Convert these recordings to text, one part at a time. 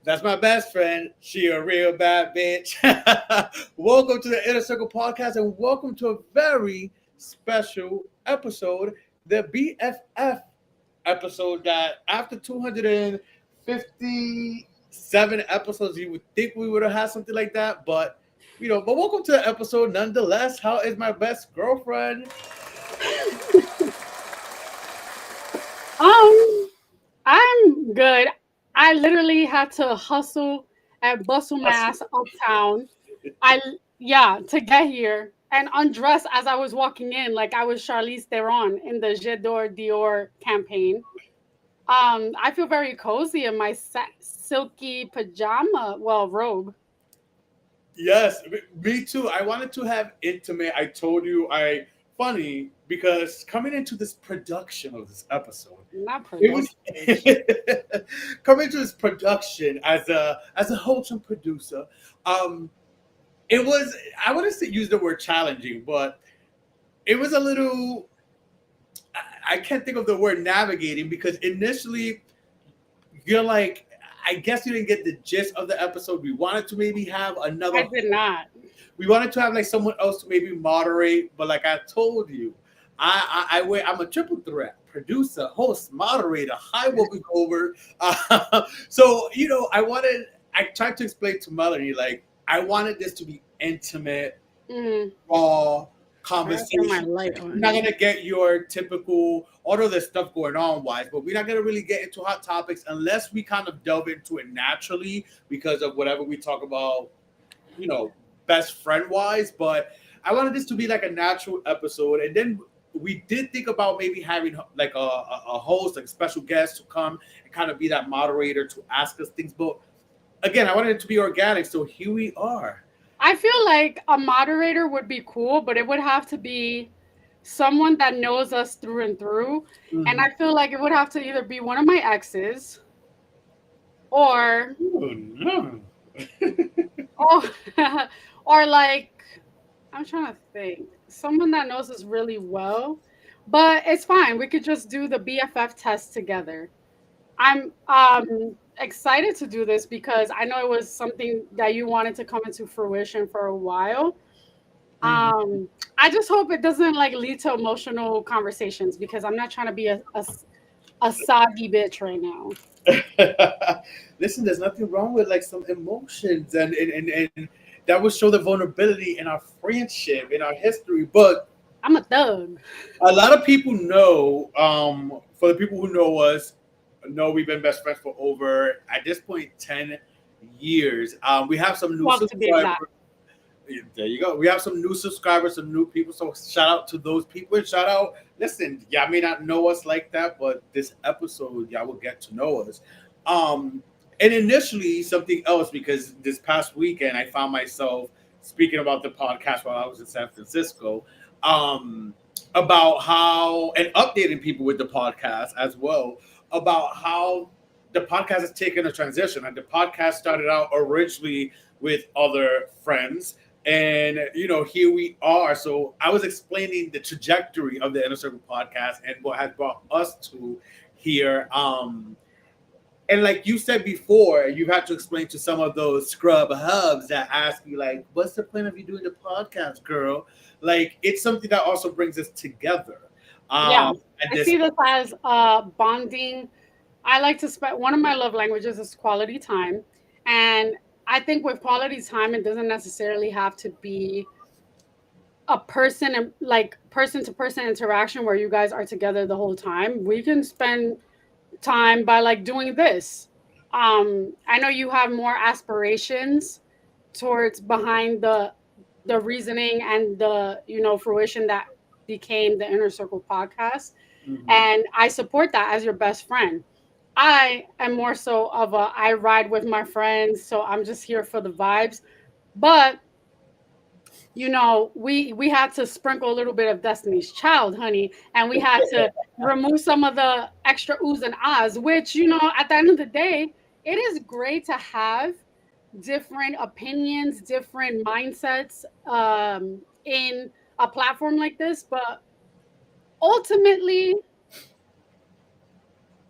That's my best friend. She a real bad bitch. Welcome to the Inner Circle podcast, and welcome to a very special episode, the BFF episode. That after 257 episodes, you would think we would have had something like that, but But welcome to the episode nonetheless. How is my best girlfriend? Um, I'm good. I literally had to hustle and bustle my ass uptown. To get here and undress as I was walking in, like I was Charlize Theron in the J'adore Dior campaign. I feel very cozy in my silky pajama, well, robe. Yes, me too. I wanted to have intimate. I told you funny because coming into this production of this episode, Not it was production. coming to this production as a host and producer. Um, it was I wouldn't say use the word challenging, but it was a little. I can't think of the word navigating because initially you're like, I guess you didn't get the gist of the episode. We wanted to maybe have I another did not. we wanted to have like someone else to maybe moderate, but like I told you, I wait. I'm a triple threat: producer, host, moderator. Hi, what we go over. So I tried to explain to Melanie like I wanted this to be intimate, Mm, raw I gotta turn my conversation. light We're not on. gonna get your typical, although there's stuff going on wise, but we're not gonna really get into hot topics unless we kind of delve into it naturally because of whatever we talk about, you know, best friend wise. But I wanted this to be like a natural episode, and then we did think about maybe having like a host, like a special guest to come and kind of be that moderator to ask us things. But again, I wanted it to be organic, so here we are. I feel like a moderator would be cool, but it would have to be someone that knows us through and through. And Mhm. I feel like it would have to either be one of my exes or Oh, no. or or like I'm trying to think. Someone that knows us really well. But it's fine. We could just do the BFF test together. I'm excited to do this because I know it was something that you wanted to come into fruition for a while. Mhm. I just hope it doesn't like lead to emotional conversations because I'm not trying to be a soggy bitch right now. Listen, there's nothing wrong with like some emotions and that would show the vulnerability in our friendship, in our history. But I'm a thug. a lot of people know, for the people who know us, know we've been best friends for over at this point 10 years. We have some new 12 to be subscribers. exact. There you go. We have some new subscribers, some new people. So shout out to those people. And shout out. Listen, y'all may not know us like that, but this episode, y'all will get to know us. Um, and initially something else because this past weekend I found myself speaking about the podcast while I was in San Francisco. Um, about how and updating people with the podcast as well about how the podcast has taken a transition. And the podcast started out originally with other friends and here we are. So I was explaining the trajectory of the Inner Circle podcast and what has brought us to here. And like you said before, you've had to explain to some of those scrub hubs that ask you like, what's the point of you doing the podcast, girl? Like it's something that also brings us together. Yeah. And I this see this as bonding. I like to spend one of my love languages is quality time. And I think with quality time, it doesn't necessarily have to be a person and like person to person interaction where you guys are together the whole time. We can spend time by like doing this. I know you have more aspirations towards behind the reasoning and the fruition that became the Inner Circle podcast, Mhm. and I support that as your best friend. I am more so of a I ride with my friends, so I'm just here for the vibes. But we had to sprinkle a little bit of Destiny's Child, honey, and we had to remove some of the extra oohs and ahs, which, at the end of the day, it is great to have different opinions, different mindsets in a platform like this. But ultimately,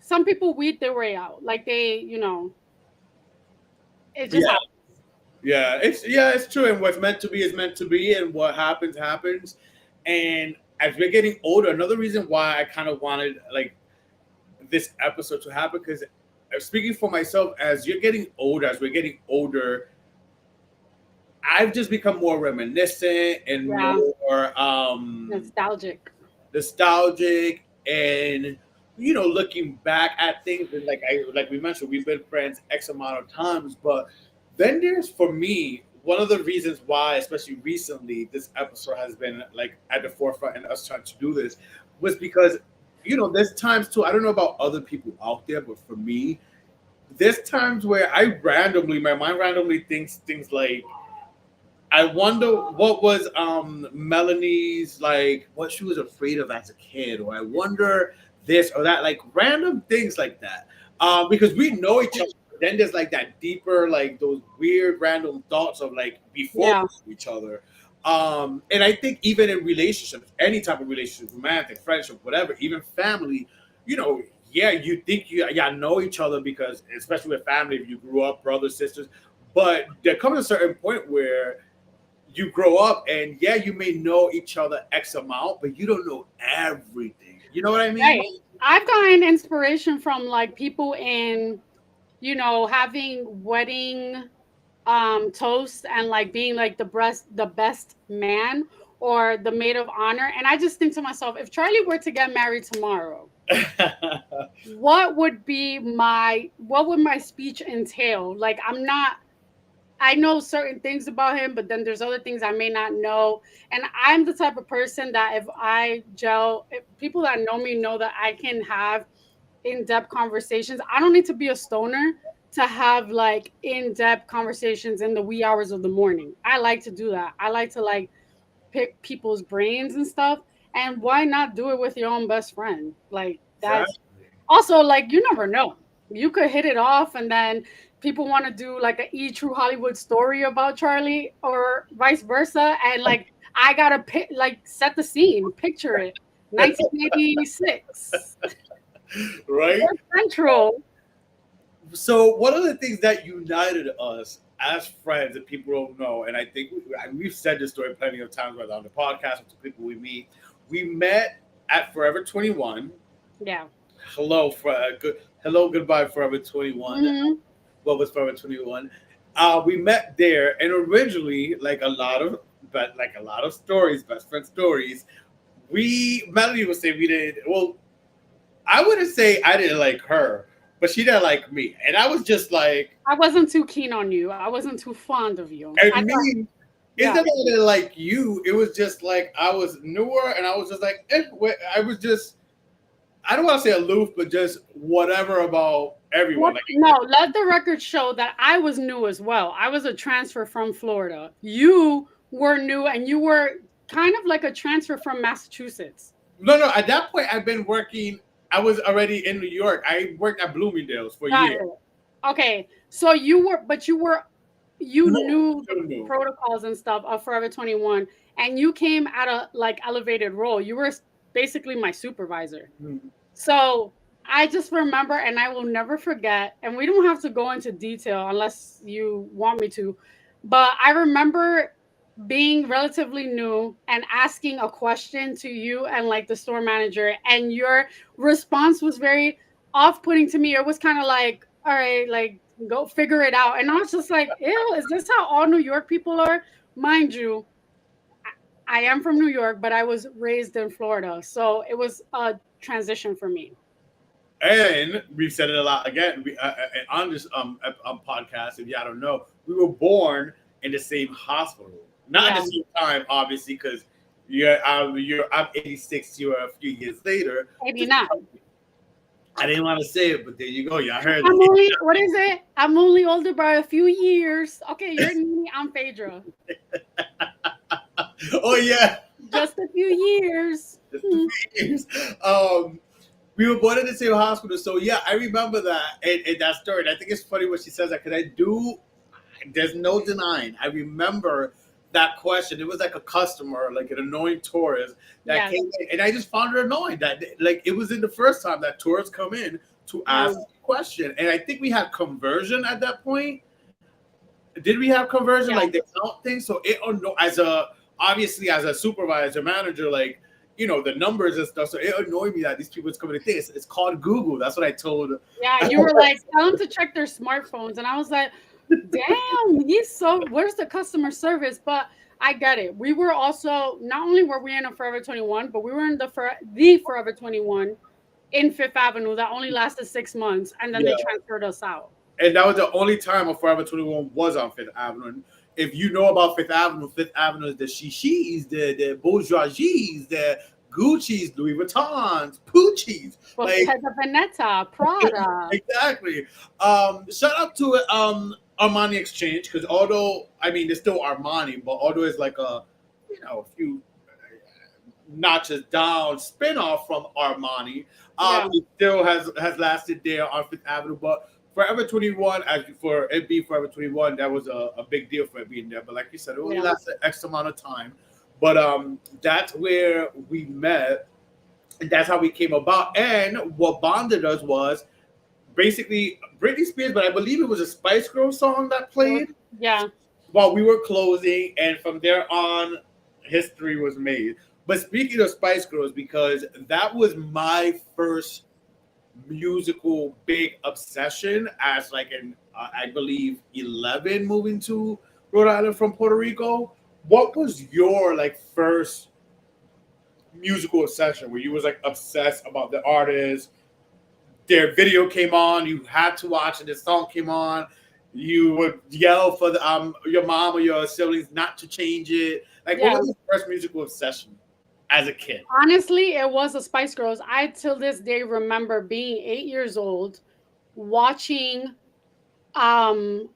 some people weed their way out. Like they, It just Yeah, happens. it's true. And what's meant to be is meant to be, and what happens happens. And as we're getting older, another reason why I kind of wanted like this episode to happen, because speaking for myself, as you're getting older, as we're getting older, I've just become more reminiscent and Yeah, more nostalgic. nostalgic, and looking back at things, and like we mentioned, we've been friends X amount of times, but then there's, for me, one of the reasons why, especially recently, this episode has been like at the forefront and us trying to do this was because there's times too. I don't know about other people out there, but for me, there's times where my mind randomly thinks things like, I wonder what was Melanie's, like, what she was afraid of as a kid, or I wonder this or that, like random things like that. Because we know each other. Then there's like that deeper, like those weird random thoughts of like before Yeah, we knew each other. And I think even in relationships, any type of relationship, romantic, friendship, whatever, even family, yeah, you think yeah, know each other because, especially with family, if you grew up brothers, sisters, but there comes a certain point where you grow up and yeah, you may know each other X amount, but you don't know everything. You know what I mean? right. I've gotten inspiration from like people in, having wedding toast and like being like the best man or the maid of honor. And I just think to myself, if Charlie were to get married tomorrow, what would my speech entail? Like, I know certain things about him, but then there's other things I may not know. And I'm the type of person that if people that know me know that I can have in-depth conversations. I don't need to be a stoner to have like in-depth conversations in the wee hours of the morning. I like to do that. I like to like pick people's brains and stuff. And why not do it with your own best friend? Like that. Exactly. Also, like, you never know. You could hit it off, and then people want to do like a True Hollywood story about Charlie, or vice versa. And like, I gotta set the scene, picture it. 1986, Right? Central. So one of the things that united us as friends that people don't know, and I think we've said this story plenty of times, whether on the podcast or to people we meet, we met at Forever 21. Yeah. Hello, goodbye, Forever 21. Hmm. What was Forever 21? We met there, and originally, like a lot of stories, best friend stories. Melanie would say we did. Well, I wouldn't say I didn't like her, but she didn't like me, and I was just like, I wasn't too keen on you. I wasn't too fond of you. I and thought, me. It's yeah. not that I didn't like you. It was just like I was newer, and I was just like, I was just. I don't want to say aloof, but just whatever about everyone. What? Like, No, let the record show that I was new as well. I was a transfer from Florida. You were new, and you were kind of like a transfer from Massachusetts. no, no. At that point, I've been working. I was already in New York. I worked at Bloomingdale's for Got years. it. Okay, so you No, knew the no, no. protocols and stuff of Forever 21, and you came at a like elevated role. You were basically my supervisor. Mhm. So I just remember, and I will never forget, and we don't have to go into detail unless you want me to, but I remember being relatively new and asking a question to you and like the store manager, and your response was very off-putting to me. It was kind of like, all right, like, go figure it out. And I was just like, ew, is this how all New York people are? Mind you, I am from New York, but I was raised in Florida, so it was a transition for me. And we've said it a lot again on this podcast. If y'all don't know, we were born in the same hospital, not at Yeah, the same time, obviously, because I'm 86. You're a few years later. maybe Just, not. I didn't want to say it, but there you go. Y'all heard I'm it. only, what is it? I'm only older by a few years. Okay, you're Nini, I'm Phaedra. Oh yeah, Just a few years. just 2 years. Um, we were born in the same hospital, so yeah, I remember that and that story. And I think it's funny when she says that because I do. There's no denying. I remember that question. It was like a customer, like an annoying tourist that Yes. came in, and I just found her annoying. That like it was in the first time that tourists come in to Yeah. ask a question, and I think we had conversion at that point. did we have conversion Yeah. like the count thing? So it as a obviously as a supervisor manager, like the numbers and stuff. So it annoyed me that these people is coming to think it's called Google. That's what I told. Yeah, you were like, tell them to check their smartphones. And I was like, damn, he's so, where's the customer service? But I get it. We were also, not only were we in a Forever 21, but we were in the Forever 21 in Fifth Avenue that only lasted 6 months. And then Yeah, they transferred us out. and that was the only time a Forever 21 was on Fifth Avenue. And if you know about Fifth Avenue is the shishis, the bourgeoisies, the Gucci's, Louis Vuittons, Poochies, like Bottega Veneta, Prada. exactly. Shout out to Armani Exchange because although I mean it's still Armani, but although it's like a few notches down spin-off from Armani, Yeah. it still has lasted there on Fifth Avenue. But Forever 21, as for it being Forever 21, that was a big deal for it being there. But like you said, it only Yeah. lasted X amount of time. But that's where we met, and that's how we came about. And what bonded us was basically Britney Spears, but I believe it was a Spice Girls song that played Yeah. while we were closing, and from there on, history was made. But speaking of Spice Girls, because that was my first musical big obsession as like an I believe 11 moving to Rhode Island from Puerto Rico. What was your like first musical obsession where you was like obsessed about the artist, their video came on, you had to watch it, the song came on, you would yell for the your mom or your siblings not to change it. Like what Yeah. was your first musical obsession as a kid? Honestly, it was the Spice Girls. I till this day remember being 8 years old, watching um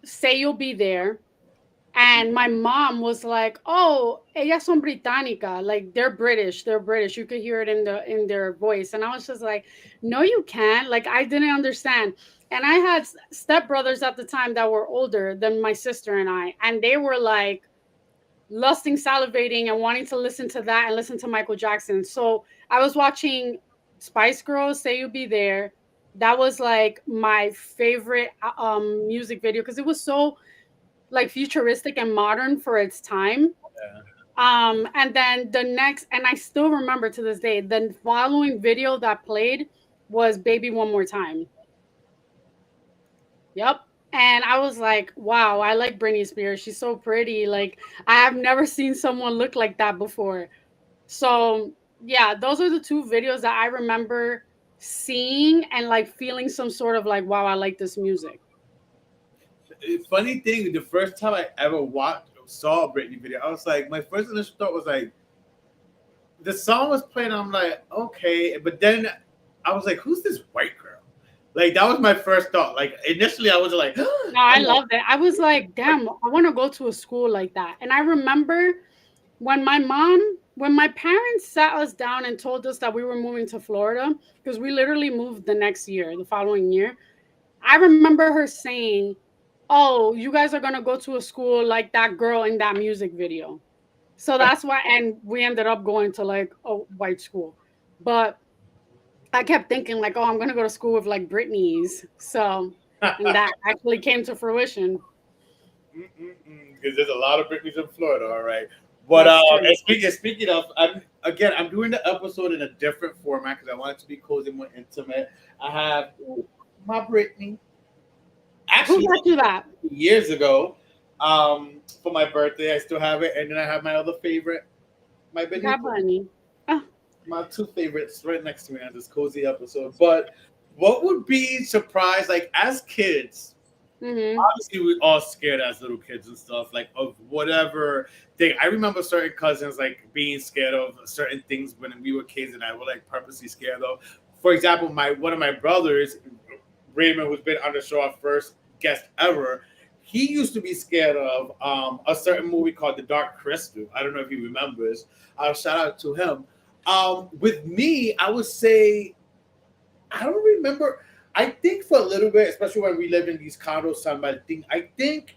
Say You'll Be There. And my mom was like, "Oh, ellas son británica, like they're British, they're British." You could hear it in their voice, and I was just like, "No, you can't." Like I didn't understand. And I had stepbrothers at the time that were older than my sister and I, and they were like lusting, salivating, and wanting to listen to that and listen to Michael Jackson. So I was watching Spice Girls, Say You'll Be There. That was like my favorite music video because it was so like futuristic and modern for its time. And then the next, and I still remember to this day, the following video that played was Baby One More Time. Yep. And I was like, wow, I like Britney Spears. She's so pretty. Like, I have never seen someone look like that before. So, yeah, those are the two videos that I remember seeing and like feeling some sort of like, wow, I like this music. Funny thing, the first time I ever watched saw a Britney video, I was like, my first initial thought was like, the song was playing. I'm like, okay, but then I was like, who's this white girl? Like that was my first thought. Like initially, I was like, No, I I'm like, loved it. I was like, damn, I want to go to a school like that. And I remember when my parents sat us down and told us that we were moving to Florida, because we literally moved the next year, the following year. I remember her saying, "Oh, you guys are gonna go to a school like that girl in that music video." So that's why, and we ended up going to like a white school. But I kept thinking like, "Oh, I'm gonna go to school with like Britney's." So, and that actually came to fruition. because there's a lot of Britneys in Florida. All right, but That's true. and speaking of, I'm doing the episode in a different format because I want it to be cozy, more intimate. I have my Britney. Who Actually, got you that? years ago, for my birthday, I still have it, and then I have my other favorite, my Benny, Got Bunny. Oh, my two favorites right next to me on this cozy episode. But what would be surprised, like as kids? mm-hmm. Obviously, we all scared as little kids and stuff, like of whatever thing. I remember certain cousins like being scared of certain things when we were kids, and I were like purposely scared of. For example, my one of my brothers, Raymond, who's been on the show, our first guest ever, he used to be scared of a certain movie called The Dark Crystal. I don't know if he remembers. Shout out to him. With me, I would say I don't remember. I think for a little bit, especially when we lived in these condos, somebody think I think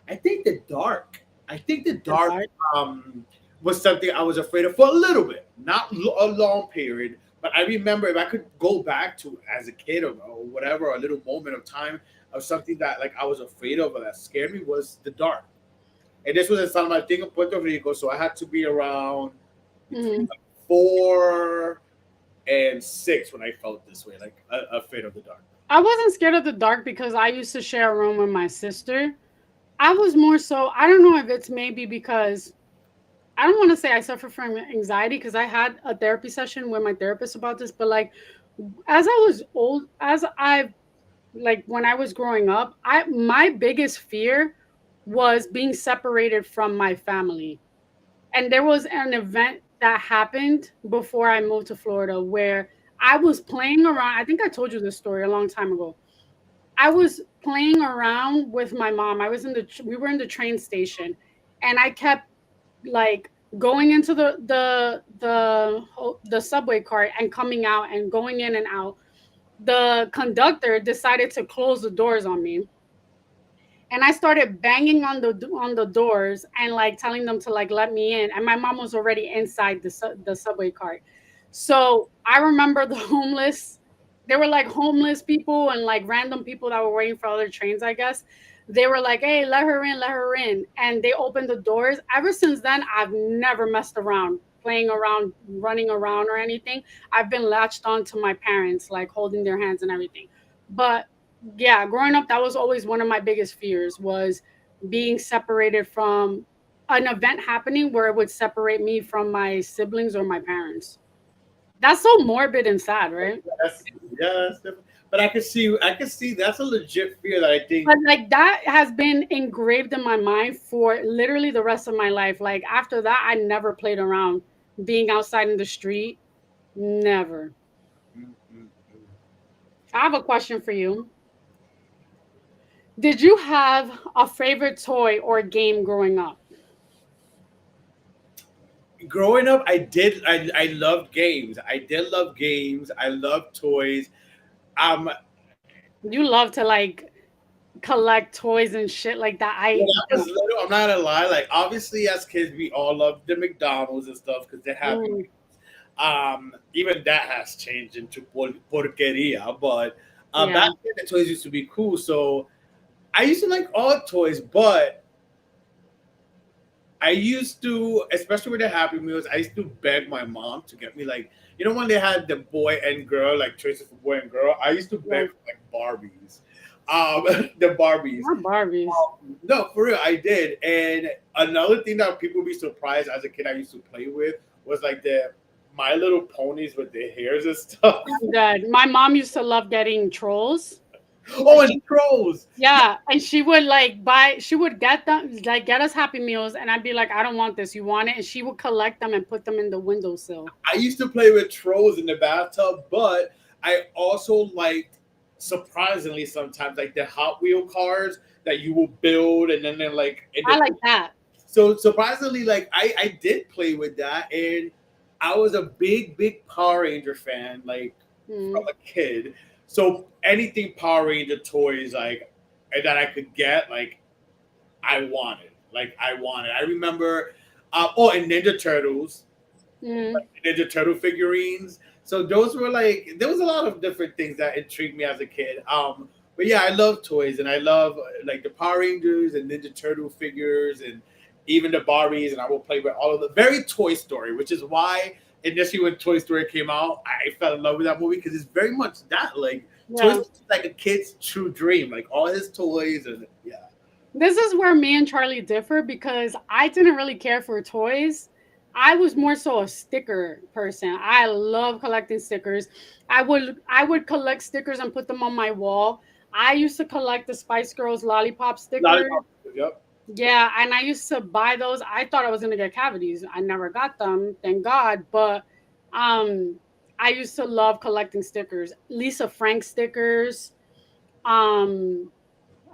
the dark. I think the The dark dark. was something I was afraid of for a little bit, not a long period. But I remember if I could go back to as a kid or whatever, a little moment of time of something that like I was afraid of or that scared me was the dark. And this was in San Martin, Puerto Rico, so I had to be around between Mhm. like 4 and 6 when I felt this way, like afraid of the dark. I wasn't scared of the dark because I used to share a room with my sister. I was more so, I don't know if it's maybe because I don't want to say I suffer from anxiety because I had a therapy session with my therapist about this, but like as I was old, as I like when I was growing up, I my biggest fear was being separated from my family. And there was an event that happened before I moved to Florida where I was playing around. I think I told you this story a long time ago. I was playing around with my mom. We were in the train station and I kept like going into the subway cart and coming out and going in and out. The conductor decided to close the doors on me, and I started banging on the doors and like telling them to like let me in. And my mom was already inside the subway cart. So I remember the homeless. There were like homeless people and like random people that were waiting for other trains. I guess they were like, "Hey, let her in, let her in," and they opened the doors. Ever since then, I've never messed around, playing around, running around, or anything. I've been latched on to my parents, like holding their hands and everything. But yeah, growing up, that was always one of my biggest fears was being separated from an event happening where it would separate me from my siblings or my parents. That's so morbid and sad, right? That's yeah, that's different. But I can see that's a legit fear that I think But like that has been engraved in my mind for literally the rest of my life. Like after that, I never played around being outside in the street. Never. mm, mm, I have a question for you. Did you have a favorite toy or game growing up? growing up I did I loved games. I did love games. I loved toys. Um You love to like collect toys and shit like that. when I I was little, I'm not gonna lie, like obviously as kids we all loved the McDonald's and stuff because they're happy. mm, Even that has changed into porqueria, but yeah. back then the toys used to be cool. So I used to like all toys, but I used to, especially with the Happy Meals, I used to beg my mom to get me like, when they had the boy and girl, like choices for boy and girl. I used to Yeah. beg for like Barbies, the Barbies. Not Barbies. No, for real, I did. And another thing that people would be surprised as a kid, I used to play with was like the My Little Ponies with their hairs and stuff. I'm dead. My mom used to love getting trolls. Oh, and trolls. Yeah, and she would like buy. She would get them, like get us Happy Meals, and I'd be like, I don't want this. You want it? And she would collect them and put them in the windowsill. I used to play with trolls in the bathtub, but I also liked surprisingly sometimes like the Hot Wheel cars that you will build and then they're like I like that. so surprisingly like I did play with that and I was a big Power Ranger fan like from Mm, a kid. So anything Power Ranger toys like and that I could get like I wanted. I remember and Ninja Turtles mm. Ninja Turtle figurines. So those were like there was a lot of different things that intrigued me as a kid. But yeah, I love toys and I love like the Power Rangers and Ninja Turtle figures and even the Barbies and I will play with all of the very Toy Story, which is why initially when Toy Story came out, I fell in love with that movie because it's very much that like Toy Yeah. Story is like a kid's true dream, like all his toys and yeah. This is where me and Charlie differ because I didn't really care for toys. I was more so a sticker person. I love collecting stickers. I would collect stickers and put them on my wall. I used to collect the Spice Girls lollipop stickers. Lollipop, yep. Yeah, and I used to buy those. I thought I was gonna get cavities. I never got them, thank God. But um I used to love collecting stickers. Lisa Frank stickers. Um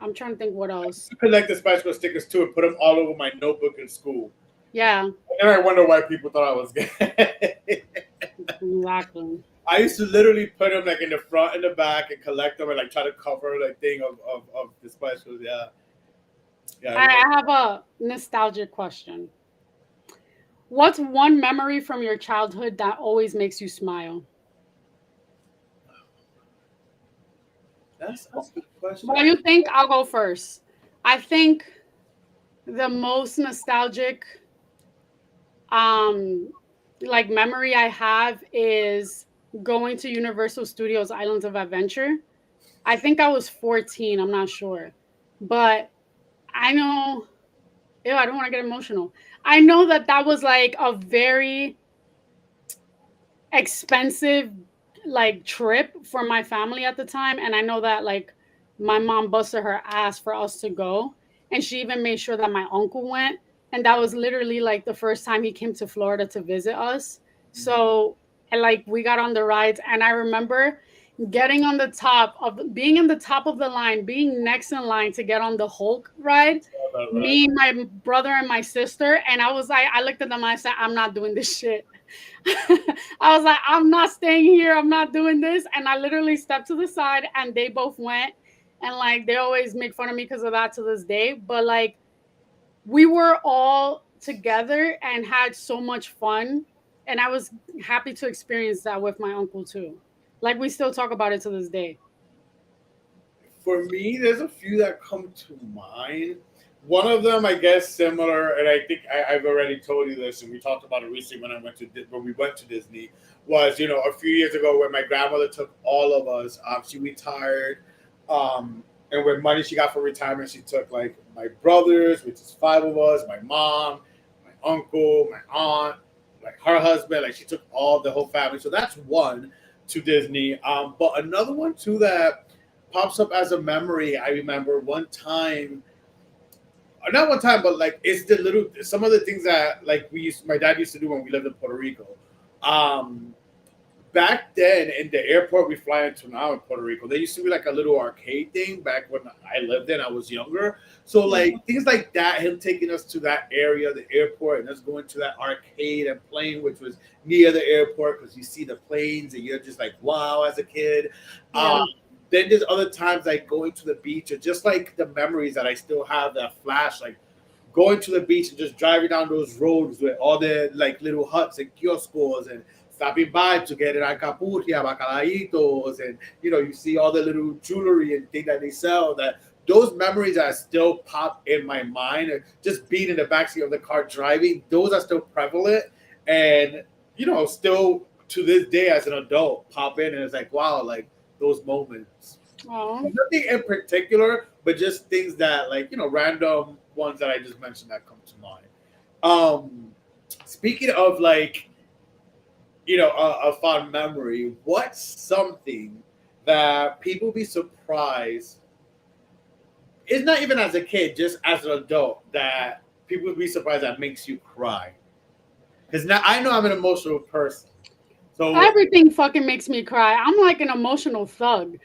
I'm trying to think what else. Collect the Spice Girl stickers too and put them all over my notebook in school. Yeah, And I wonder why people thought I was gay. exactly. I used to literally put them like in the front and the back and collect them and like try to cover like thing of the Spice Girls. Yeah, yeah, I love. I have a nostalgic question. What's one memory from your childhood that always makes you smile? That's a good question. What do you think? I'll go first. I think the most nostalgic um like memory I have is going to Universal Studios Islands of Adventure. I think I was 14, I'm not sure. But I know, ew, I don't want to get emotional. I know that that was like a very expensive like trip for my family at the time, and I know that like my mom busted her ass for us to go, and she even made sure that my uncle went, and that was literally like the first time he came to Florida to visit us. So and like we got on the rides, and I remember getting on the top of being in the top of the line, being next in line to get on the Hulk ride, Right. me, my brother, and my sister. And I was like, I looked at them and I said, I'm not doing this shit. I was like, I'm not staying here. I'm not doing this. And I literally stepped to the side and they both went. And like, they always make fun of me because of that to this day. But like, we were all together and had so much fun. And I was happy to experience that with my uncle too. Like, we still talk about it to this day. For me, there's a few that come to mind. One of them, I guess, similar, and I think I've already told you this, and we talked about it recently when when we went to Disney. Was a few years ago when my grandmother took all of us. She retired, and with money she got for retirement, she took like my brothers, which is five of us, my mom, my uncle, my aunt, like her husband. Like she took all the whole family. So that's one to Disney. But another one too that pops up as a memory. I remember one time, or not one time, but like it's the little some of the things that like my dad used to do when we lived in Puerto Rico. Um, Back then in the airport we fly into now in Puerto Rico, there used to be like a little arcade thing back when I lived in. I was younger, so like things like that. Him taking us to that area, the airport, and us going to that arcade and playing, which was near the airport, because you see the planes and you're just like wow as a kid. Um, Yeah. then there's other times like going to the beach or just like the memories that I still have that flash, like going to the beach and just driving down those roads with all the like little huts and kioscos and stopping by to get an alcapurria, bacalaitos, and you see all the little jewelry and things that they sell. That those memories that still pop in my mind, and just being in the backseat of the car driving, those are still prevalent, and still to this day as an adult pop in, and it's like wow, like those moments. Oh. Nothing in particular, but just things that like random ones that I just mentioned that come to mind. Speaking of like a fond memory, what's something that people be surprised? It's not even as a kid, just as an adult that people would be surprised that makes you cry. Because now I know I'm an emotional person, so Everything fucking makes me cry. I'm like an emotional thug.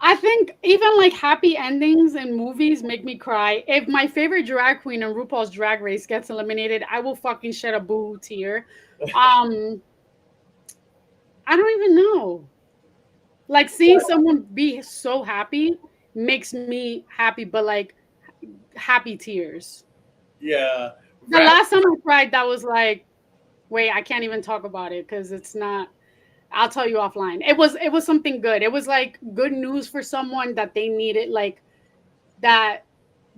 I think even like happy endings in movies make me cry. If my favorite drag queen in RuPaul's Drag Race gets eliminated, I will fucking shed a boo tear. Um, I don't even know. Like seeing someone be so happy makes me happy, but like happy tears. yeah, The last time I cried, that was like, wait, I can't even talk about it because it's not. I'll tell you offline. It was something good. It was like good news for someone that they needed, like that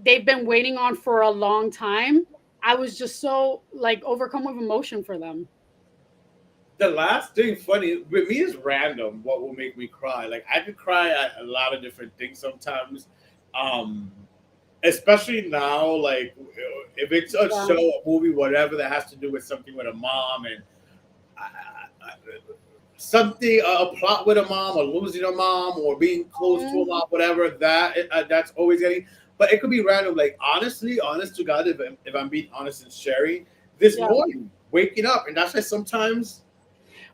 they've been waiting on for a long time. I was just so like overcome with emotion for them. the last thing funny with me is random. What will make me cry? Like I could cry at a lot of different things sometimes. Um, Especially now, like if it's a Yeah. show, a movie, whatever that has to do with something with a mom and I, something, a plot with a mom, or losing a mom, or being close to a Mhm. mom, whatever that's always getting. But it could be random. Like honestly, honest to God, if I'm being honest and sharing, this Yeah. morning waking up, and that's why sometimes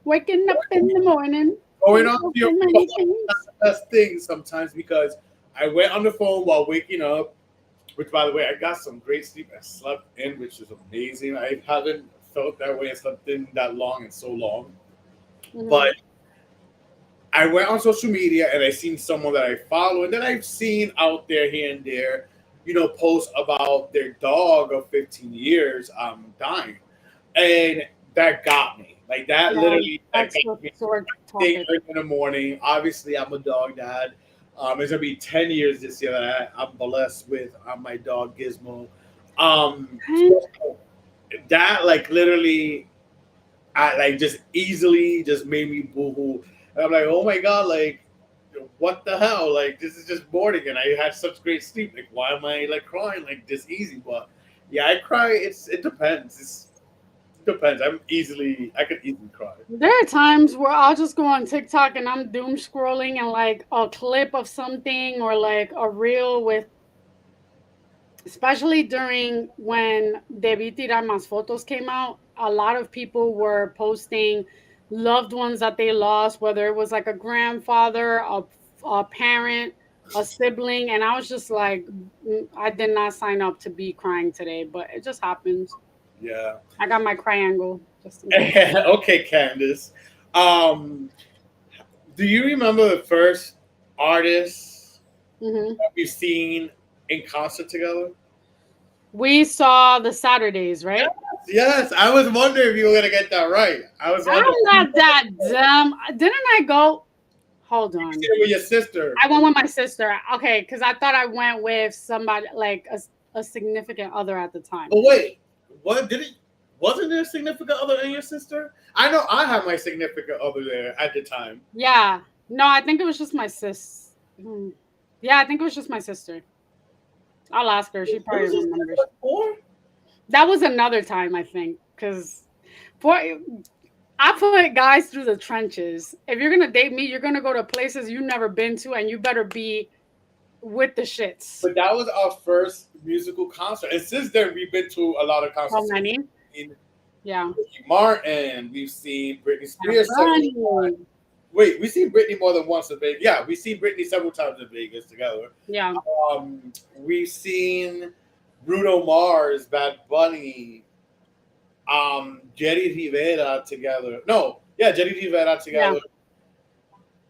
Waking up in the morning going and on to so your phone many is not things. the best thing sometimes because I went on the phone while waking up. Which, by the way, I got some great sleep. I slept in, which is amazing. I haven't felt that way. I slept in that long and so long. Hmm. But I went on social media and I seen someone that I follow, and then I've seen out there here and there, posts about their dog of 15 years dying, and that got me. Like that Yeah, literally that that's got the me. sore Thing topic. early in the morning. Obviously, I'm a dog dad. It's gonna be 10 years this year that I'm blessed with my dog Gizmo. So that like literally, I like just easily just made me boohoo. And I'm like, oh my god, like what the hell? Like this is just boring, and I had such great sleep. Like why am I like crying like this easy? But yeah, I cry. It depends. It depends. I could easily cry. There are times where I'll just go on TikTok and I'm doom scrolling and like a clip of something or like a reel with, especially during when Debí Tirar Más Fotos came out, a lot of people were posting loved ones that they lost, whether it was like a grandfather, a parent, a sibling. And I was just like, I did not sign up to be crying today, but it just happens. Yeah. I got my triangle just in case. Okay, Candace. Um, do you remember the first artist Hmm. that we've seen in concert together? We saw the Saturdays, Yes, right? yes. I was wondering if you were gonna get that right. I was I'm wondering. not that dumb. Didn't I go? Hold You on. seen it with your sister. I went with my sister. Okay, because I thought I went with somebody like a significant other at the time. Oh wait, what did it? Wasn't there a significant other in your sister? I know I had my significant other there at the time. Yeah. No, I think it was just my sis. Yeah, I think it was just my sister. I'll ask her. She It probably was just remembers. four. That was another time, I think, because for I put guys through the trenches. If you're gonna date me, you're gonna go to places you've never been to, and you better be with the shits. But that was our first musical concert, and since then we've been to a lot of How concerts. many? We've seen Yeah. Ricky Martin, we've seen Britney Bad Spears several times. Bunny. Wait, we've seen Britney more than once in Vegas. Yeah, we've seen Britney several times in Vegas together. Yeah. We've seen Bruno Mars, Bad Bunny, Jerry Rivera together. No, yeah, Jerry Rivera Yeah. together.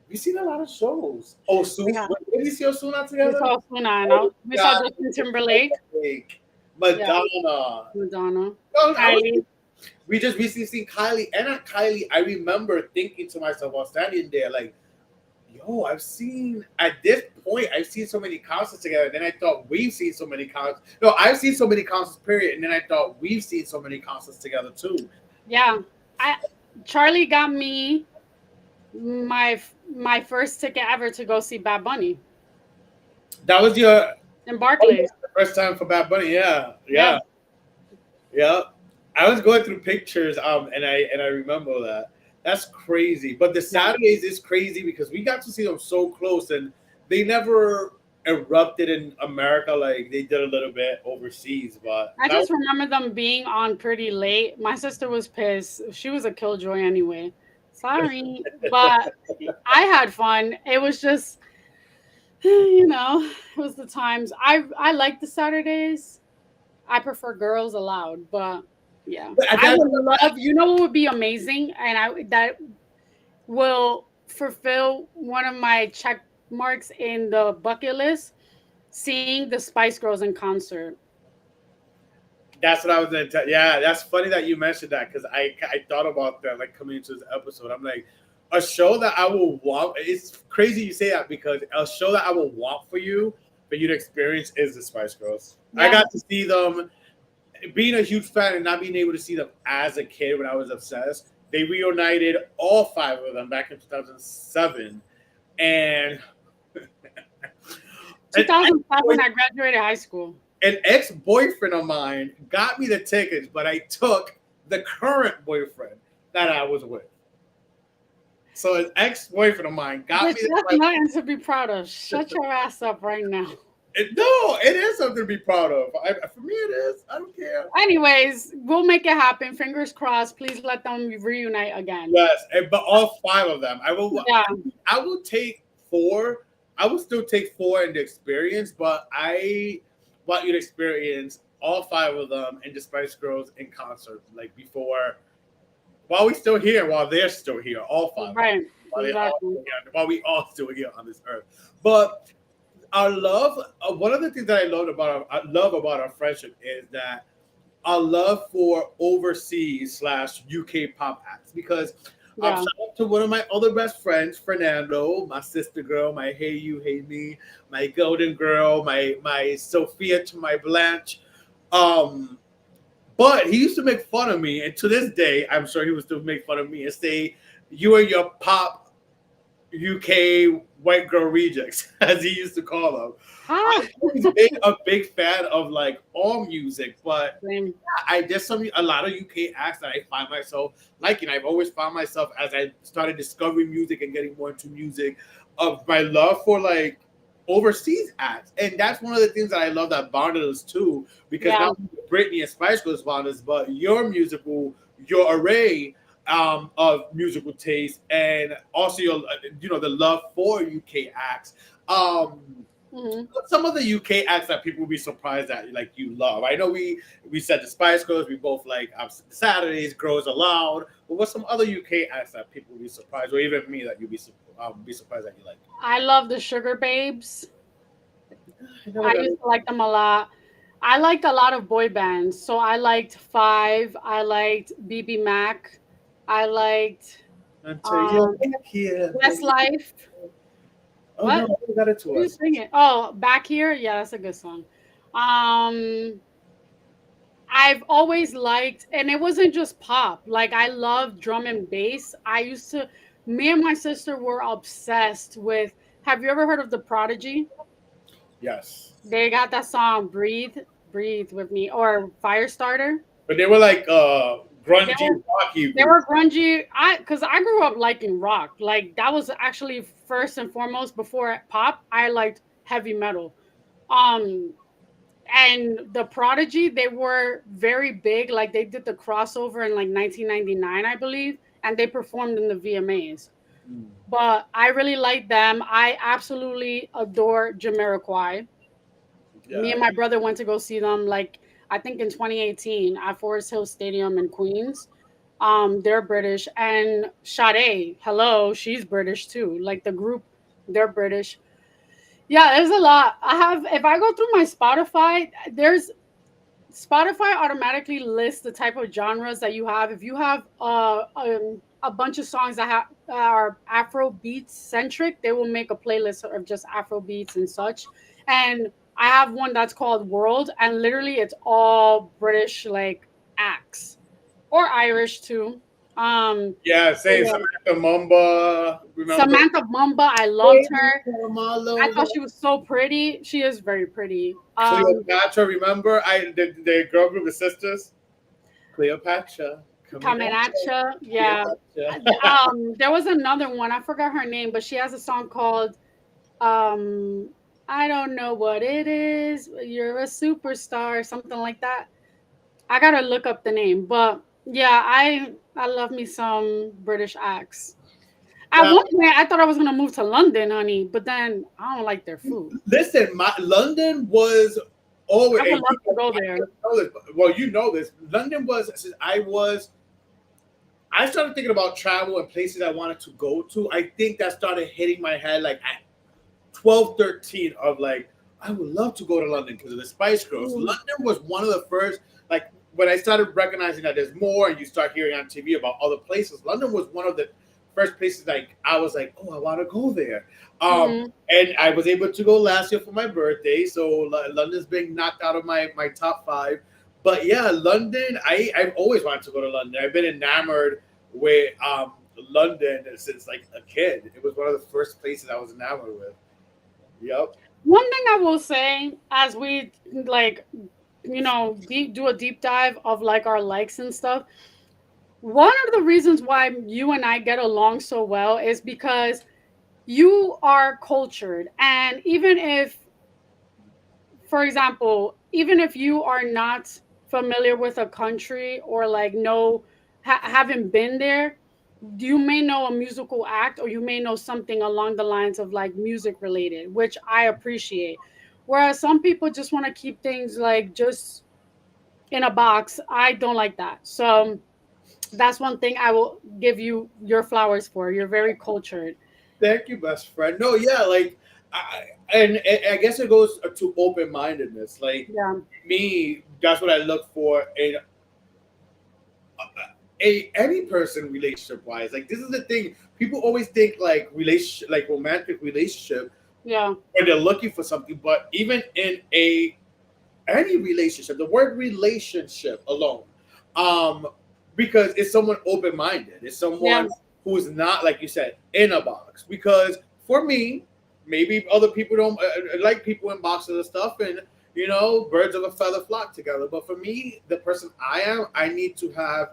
We've seen a lot of shows. Osuna, Yeah. did we see Osuna We together? saw Suna, Oh no? We my saw God, Justin Timberlake. Timberlake, Yeah. Madonna. Madonna. No, Kylie. we just recently seen Kylie, and at Kylie, I remember thinking to myself while standing there, like, yo, I've seen at this point, I've seen so many concerts together. And then I thought we've seen so many concerts. No, I've seen so many concerts, period. And then I thought we've seen so many concerts together too. Yeah. I Charlie got me my first ticket ever to go see Bad Bunny That was your in Barclays. first time for Bad Bunny, yeah, Yeah. yeah, yeah. I was going through pictures, and I remember that. That's crazy. But the Yeah. Saturdays is crazy because we got to see them so close, and they never erupted in America like they did a little bit overseas. But I that just remember them being on pretty late. My sister was pissed. She was a killjoy anyway. Sorry. But I had fun. It was just, it was the times. I like the Saturdays. I prefer Girls Aloud, but yeah. I that, would love, what would be amazing, and that will fulfill one of my check marks in the bucket list, seeing the Spice Girls in concert. That's what I was gonna tell. Yeah, that's funny that you mentioned that because I thought about that like coming into this episode. I'm like, a show that I will want. It's crazy you say that because a show that I will want for you to experience is the Spice Girls. I Yeah. got to see them. Being a huge fan and not being able to see them as a kid when I was obsessed. They reunited all five of them back in 2007, and 2007, I graduated high school. an ex-boyfriend of mine got me the tickets, but I took the current boyfriend that I was with. So an ex-boyfriend of mine got Bitch, me the that's nothing to be proud of. Shut your ass up right now. no, it is something to be proud of. For me, it is. I don't care. Anyways, we'll make it happen. Fingers crossed. Please let them reunite again. Yes, but all five of them. I will. Yeah. I will take four. I will still take four in the experience, but I want you to experience all five of them and the Spice Girls in concert, like before, while we still here, while they're still here, all five. Right. While, Exactly. while we all still here on this earth. But our love, one of the things that I love about our friendship is that our love for overseas / UK pop acts because Yeah. Shout out to one of my other best friends, Fernando, my sister girl, my hey you, hey me, my golden girl, my Sophia to my Blanche. Um, but he used to make fun of me, and to this day, I'm sure he would still make fun of me and say, "You and your pop UK white girl rejects," as he used to call them. Ah, I'm always big, a big fan of like all music, but same. there's a lot of UK acts that I find myself liking. I've always found myself as I started discovering music and getting more into music, of my love for like overseas acts, and that's one of the things that I love that bonded us too. Because Yeah. not only Britney and Spice Girls bonded us, but your array of musical taste, and also your the love for UK acts. Um, Hmm. some of the UK acts that people will be surprised that like you love. I know we said the Spice Girls, we both like Saturdays, Girls Aloud. But what's some other UK acts that people will be surprised, or even me that you'll be surprised that you like? I love the Sugar Babes. I never I got used it. to like them a lot. I liked a lot of boy bands. So I liked Five. I liked BB Mac. I liked Until you're um, back here, baby. Westlife. Oh no, What? I never got it to Who's us. singing? Oh, Back Here. Yeah, that's a good song. Um, I've always liked, and it wasn't just pop. Like I love drum and bass. Me and my sister were obsessed with. Have you ever heard of the Prodigy? Yes, They got that song "Breathe," "Breathe" with me, or "Firestarter." but they were like They grungy were rocky they group. were grungy. Because I grew up liking rock. Like that was actually first and foremost before pop. I liked heavy metal. Um, and the Prodigy, they were very big. Like they did the crossover in like 1999, I believe, and they performed in the VMAs. Mm. But I really like them. I absolutely adore Jamiroquai. Me Yeah, and my brother went to go see them, like I think in 2018 at Forest Hill Stadium in Queens. They're British, and Sade, hello, she's British too. Like the group, they're British. Yeah, there's a lot. I have if I go through my Spotify, there's Spotify automatically lists the type of genres that you have. If you have a bunch of songs that are Afro beats centric, they will make a playlist of just Afro beats and such. And I have one that's called World, and literally it's all British like acts or Irish too. Um, yeah, so same. yeah. Samantha Mumba, remember? Samantha Mumba, I loved Baby, her. come all I over. thought she was so pretty. She is very pretty. Cleopatra, remember? The girl group of sisters. Cleopatra, coming Coming at at you. ya. Yeah. Cleopatra. There was another one. I forgot her name, but she has a song called um I don't know what it is. You're a superstar, something like that. I gotta look up the name, but yeah, I love me some British acts. At Now, one point, I thought I was gonna move to London, honey, but then I don't like their food. listen, my London was always. I would And love to go I there. didn't know this, well, you know this. London was since I started thinking about travel and places I wanted to go to. I think that started hitting my head like at 12, 13 of like, I would love to go to London because of the Spice Girls. Mm, London was one of the first, like when I started recognizing that there's more and you start hearing on TV about other places, London was one of the first places like I was like, oh, I want to go there. mhm. And I was able to go last year for my birthday. So London's being knocked out of my top five. But yeah, London, I've always wanted to go to London. I've been enamored with London since like a kid. It was one of the first places I was enamored with. Yep. One thing I will say, as we like, do a deep dive of like our likes and stuff. One of the reasons why you and I get along so well is because you are cultured, and even if, for example, even if you are not familiar with a country or like haven't been there, you may know a musical act or you may know something along the lines of like music related, which I appreciate. Whereas some people just want to keep things like just in a box. I don't like that. So that's one thing I will give you your flowers for. You're very cultured. Thank you, best friend. No, yeah, like, and I guess it goes to open mindedness. Like Yeah. me, that's what I look for any person relationship wise. Like this is the thing. People always think like relationship, like romantic relationship, Yeah. when they're looking for something. But even in a any relationship, the word relationship alone, um, because it's someone open minded. It's Yeah. someone who's not, like you said, in a box. Because for me, maybe other people don't like people in boxes and stuff, and birds of a feather flock together. But for me, the person I am, I need to have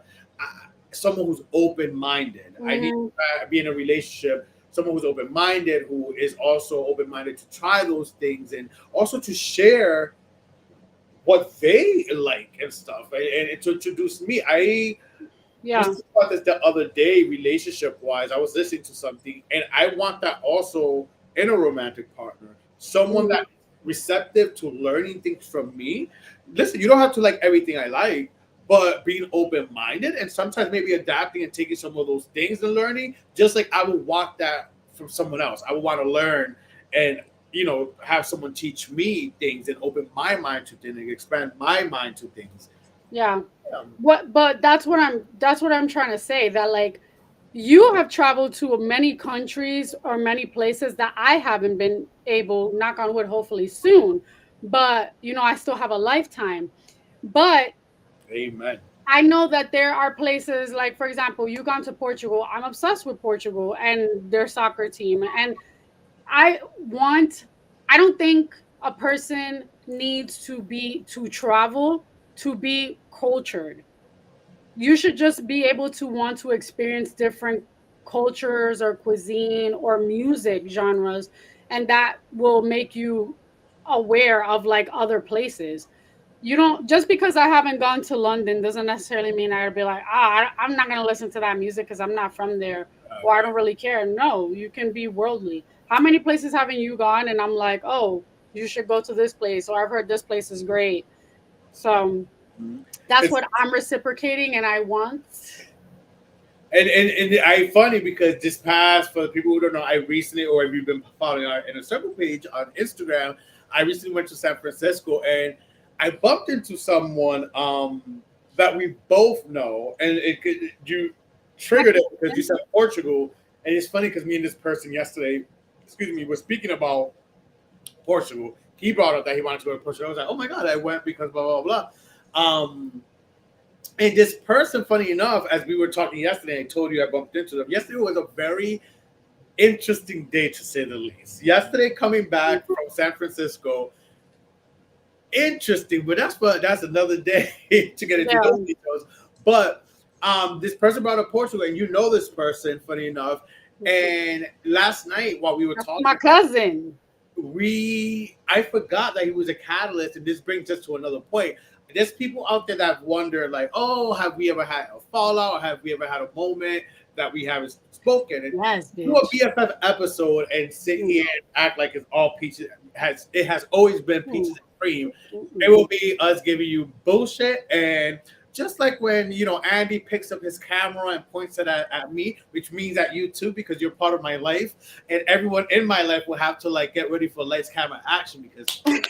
someone who's open minded. I need Hmm. to be in a relationship. Someone who's open minded, who is also open minded to try those things and also to share what they like and stuff, and to introduce me. I was Yeah. thinking about this the other day, relationship wise. I was listening to something, and I want that also in a romantic partner. Someone Hmm. that receptive to learning things from me. Listen, you don't have to like everything I like, but being open minded and sometimes maybe adapting and taking some of those things and learning. Just like I would want that from someone else. I would want to learn and have someone teach me things and open my mind to things and expand my mind to things. Yeah. Um, But that's what I'm trying to say, that like you have traveled to many countries or many places that I haven't been able, knock on wood, hopefully soon, but I still have a lifetime. But Amen. I know that there are places, like for example, you gone to Portugal. I'm obsessed with Portugal and their soccer team, and I want, I don't think a person needs to travel to be cultured. You should just be able to want to experience different cultures or cuisine or music genres, and that will make you aware of like other places. You don't, just because I haven't gone to London doesn't necessarily mean I'd be like, I'm not going to listen to that music because I'm not from there, or I don't really care. No, you can be worldly. How many places haven't you gone and I'm like, oh, you should go to this place, or I've heard this place is great. So Mhm. that's It's, what I'm reciprocating and I want. and I funny because this past, for the people who don't know, I recently, or if you've been following our inner circle page on Instagram, I recently went to San Francisco and I bumped into someone that we both know, and you triggered it because you said Portugal, and it's funny because me and this person yesterday, excuse me, were speaking about Portugal. He brought up that he wanted to go to Portugal. I was like, oh my god, I went because blah blah blah. And this person, funny enough, as we were talking yesterday, I told you I bumped into them. Yesterday was a very interesting day to say the least. Yesterday, coming back from San Francisco, interesting, but that's another day to get into Yeah, those details. But this person brought up Portugal, and you know this person, funny enough. And last night, while we were that's my talking, cousin. I forgot that he was a catalyst, and this brings us to another point. There's people out there that wonder, like, oh, have we ever had a fallout? Have we ever had a moment that we haven't spoken? And Yes, do a bitch. BFF episode and sit Mm, here and act like it's all peaches. It has always been mm, peaches and cream. It mm, will be us giving you bullshit, and just like when Andy picks up his camera and points it at me, which means at you too, because you're part of my life, and everyone in my life will have to like get ready for lights, camera, action, because mm.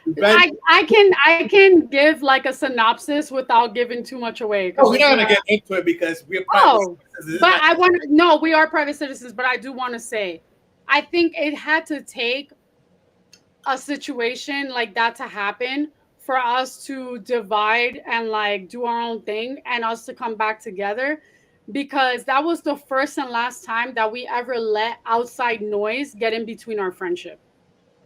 eventually, I can give like a synopsis without giving too much away, oh, because we're this not is gonna not. get into it because we're private Oh, citizens. This is but not. I want to. No, we are private citizens, but I do want to say, I think it had to take a situation like that to happen for us to divide and like do our own thing and us to come back together, because that was the first and last time that we ever let outside noise get in between our friendship.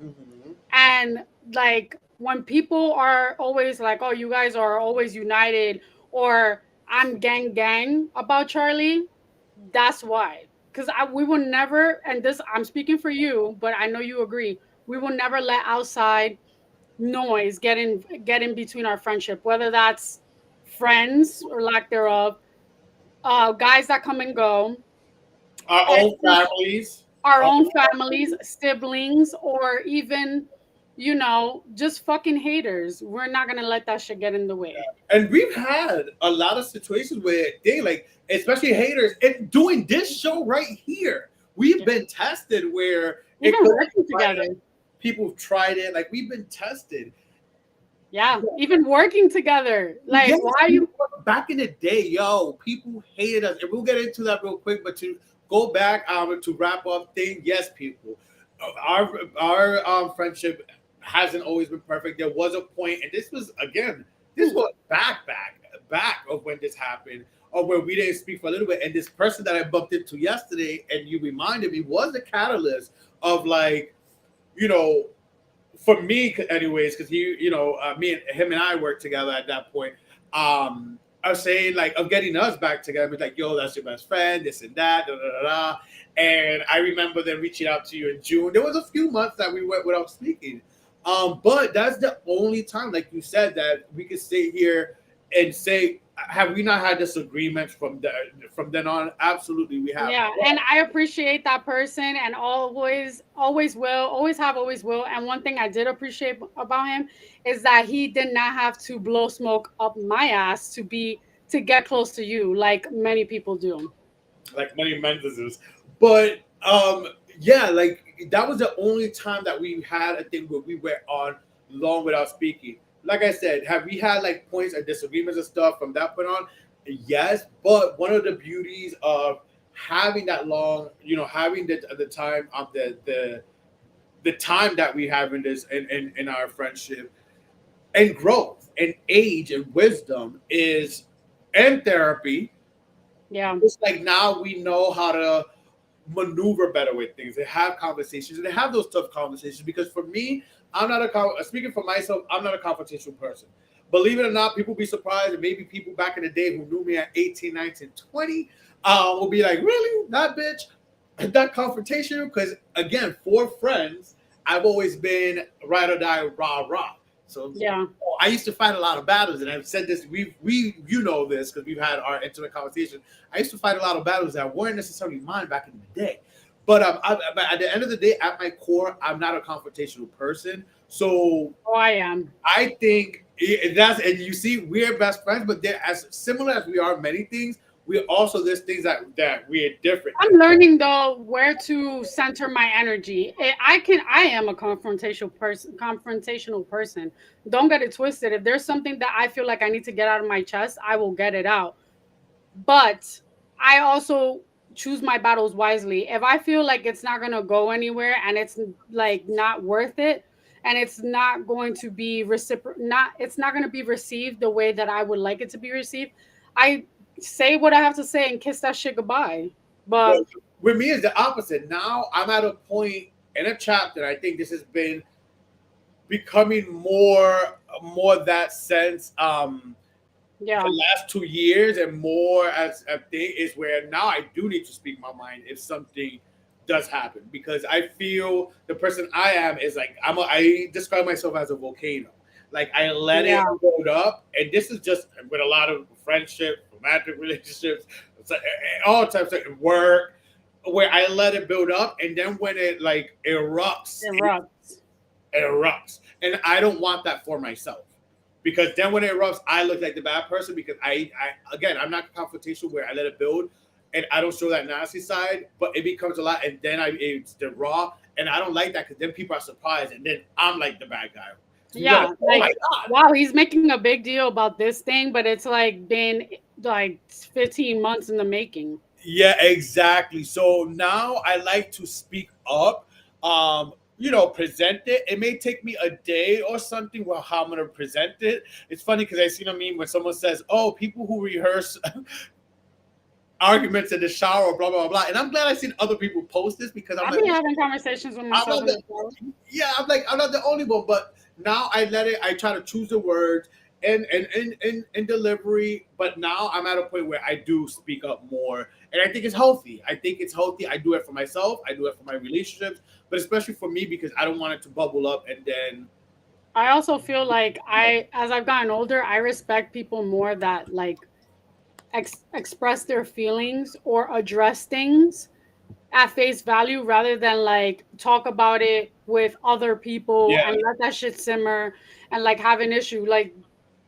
Mhm. And like when people are always like, oh, you guys are always united, or I'm gang about Charlie, that's why. Because we will never, and this, I'm speaking for you, but I know you agree, we will never let outside noise get in between our friendship, whether that's friends or lack thereof, guys that come and go, Our own exes, families. our Our own own families, families. siblings, or even, just fucking haters. We're not gonna let that shit get in the way. And we've had a lot of situations where they like, especially haters, and doing this show right here, we've Yeah. been tested where We've it been could working like together. people have tried it. Like we've been tested. Yeah, even working together. Like, Yes, why are you? back in the day, yo, people hated us, and we'll get into that real quick. But to go back, to wrap up thing, yes, people, our friendship hasn't always been perfect. There was a point, and this was again, this Hmm, was back of when this happened, or where we didn't speak for a little bit. And this person that I bumped into yesterday, and you reminded me, was the catalyst of like, you know, for me, anyways, because me and him and I worked together at that point. I was saying like of getting us back together, like, yo, that's your best friend, this and that, da da da da. And I remember then reaching out to you in June. There was a few months that we went without speaking, but that's the only time, like you said, that we could sit here and say, have we not had disagreements from then on? Absolutely, we have. yeah, and I appreciate that person, and always will, always have, always will. And one thing I did appreciate about him is that he did not have to blow smoke up my ass to get close to you, like many people do. Like many Mendez's. But yeah, like that was the only time that we had a thing where we went on long without speaking. Like I said, have we had like points of disagreements and stuff from that point on? Yes, but one of the beauties of having that long, having the time of the time that we have in this in our friendship and growth and age and wisdom is and therapy. Yeah, It's like now we know how to maneuver better with things and have conversations and have those tough conversations. Because for me, I'm not speaking for myself, I'm not a confrontational person. Believe it or not, people be surprised, and maybe people back in the day who knew me at 18, 19, 20 will be like, really? That bitch? That confrontational? Because again, for friends, I've always been ride or die, rah, rah. So yeah. I used to fight a lot of battles, and I've said this. We you know this because we've had our intimate conversation. I used to fight a lot of battles that weren't necessarily mine back in the day. But at the end of the day, at my core, I'm not a confrontational person. So Oh, I am. I think that's, and you see, we're best friends, but they're as similar as we are many things. We also there's things that we're different I'm in. learning though where to center my energy. I am a confrontational person. Don't get it twisted. If there's something that I feel like I need to get out of my chest, I will get it out. But I also choose my battles wisely. If I feel like it's not going to go anywhere and it's like not worth it and it's not going to be it's not going to be received the way that I would like it to be received, I say what I have to say and kiss that shit goodbye. But But with me, it's the opposite. Now I'm at a point in a chapter. I think this has been becoming more that sense. The yeah, last 2 years and more as a thing is where now I do need to speak my mind if something does happen, because I feel the person I am is like I describe myself as a volcano. Like I let it yeah, load up, and this is just with a lot of friendship, romantic relationships, all types of work, where I let it build up, and then when it like erupts, erupt. it erupts, and I don't want that for myself, because then when it erupts, I look like the bad person, because I again, I'm not confrontational where I let it build and I don't show that nasty side, but it becomes a lot, and then it's the raw, and I don't like that because then people are surprised, and then I'm like the bad guy. So you're like, Yeah, oh my like god. wow, he's making a big deal about this thing, but it's like been like 15 months in the making. Yeah, exactly. So now I like to speak up. Present it. It may take me a day or something. Well, how I'm gonna present it. It's funny because I seen a meme when someone says, "Oh, people who rehearse arguments in the shower, blah blah blah." And I'm glad I seen other people post this, because I'm I've like, been having conversations with I'm myself not in the the shower. yeah, I'm like, I'm not the only one, but now I let it. I try to choose the words and delivery, but now I'm at a point where I do speak up more, and I think it's healthy. I think it's healthy. I do it for myself. I do it for my relationships, but especially for me because I don't want it to bubble up and then I also feel like as I've gotten older, I respect people more that like express their feelings or address things at face value rather than like talk about it with other people yeah, and let that shit simmer and like have an issue. Like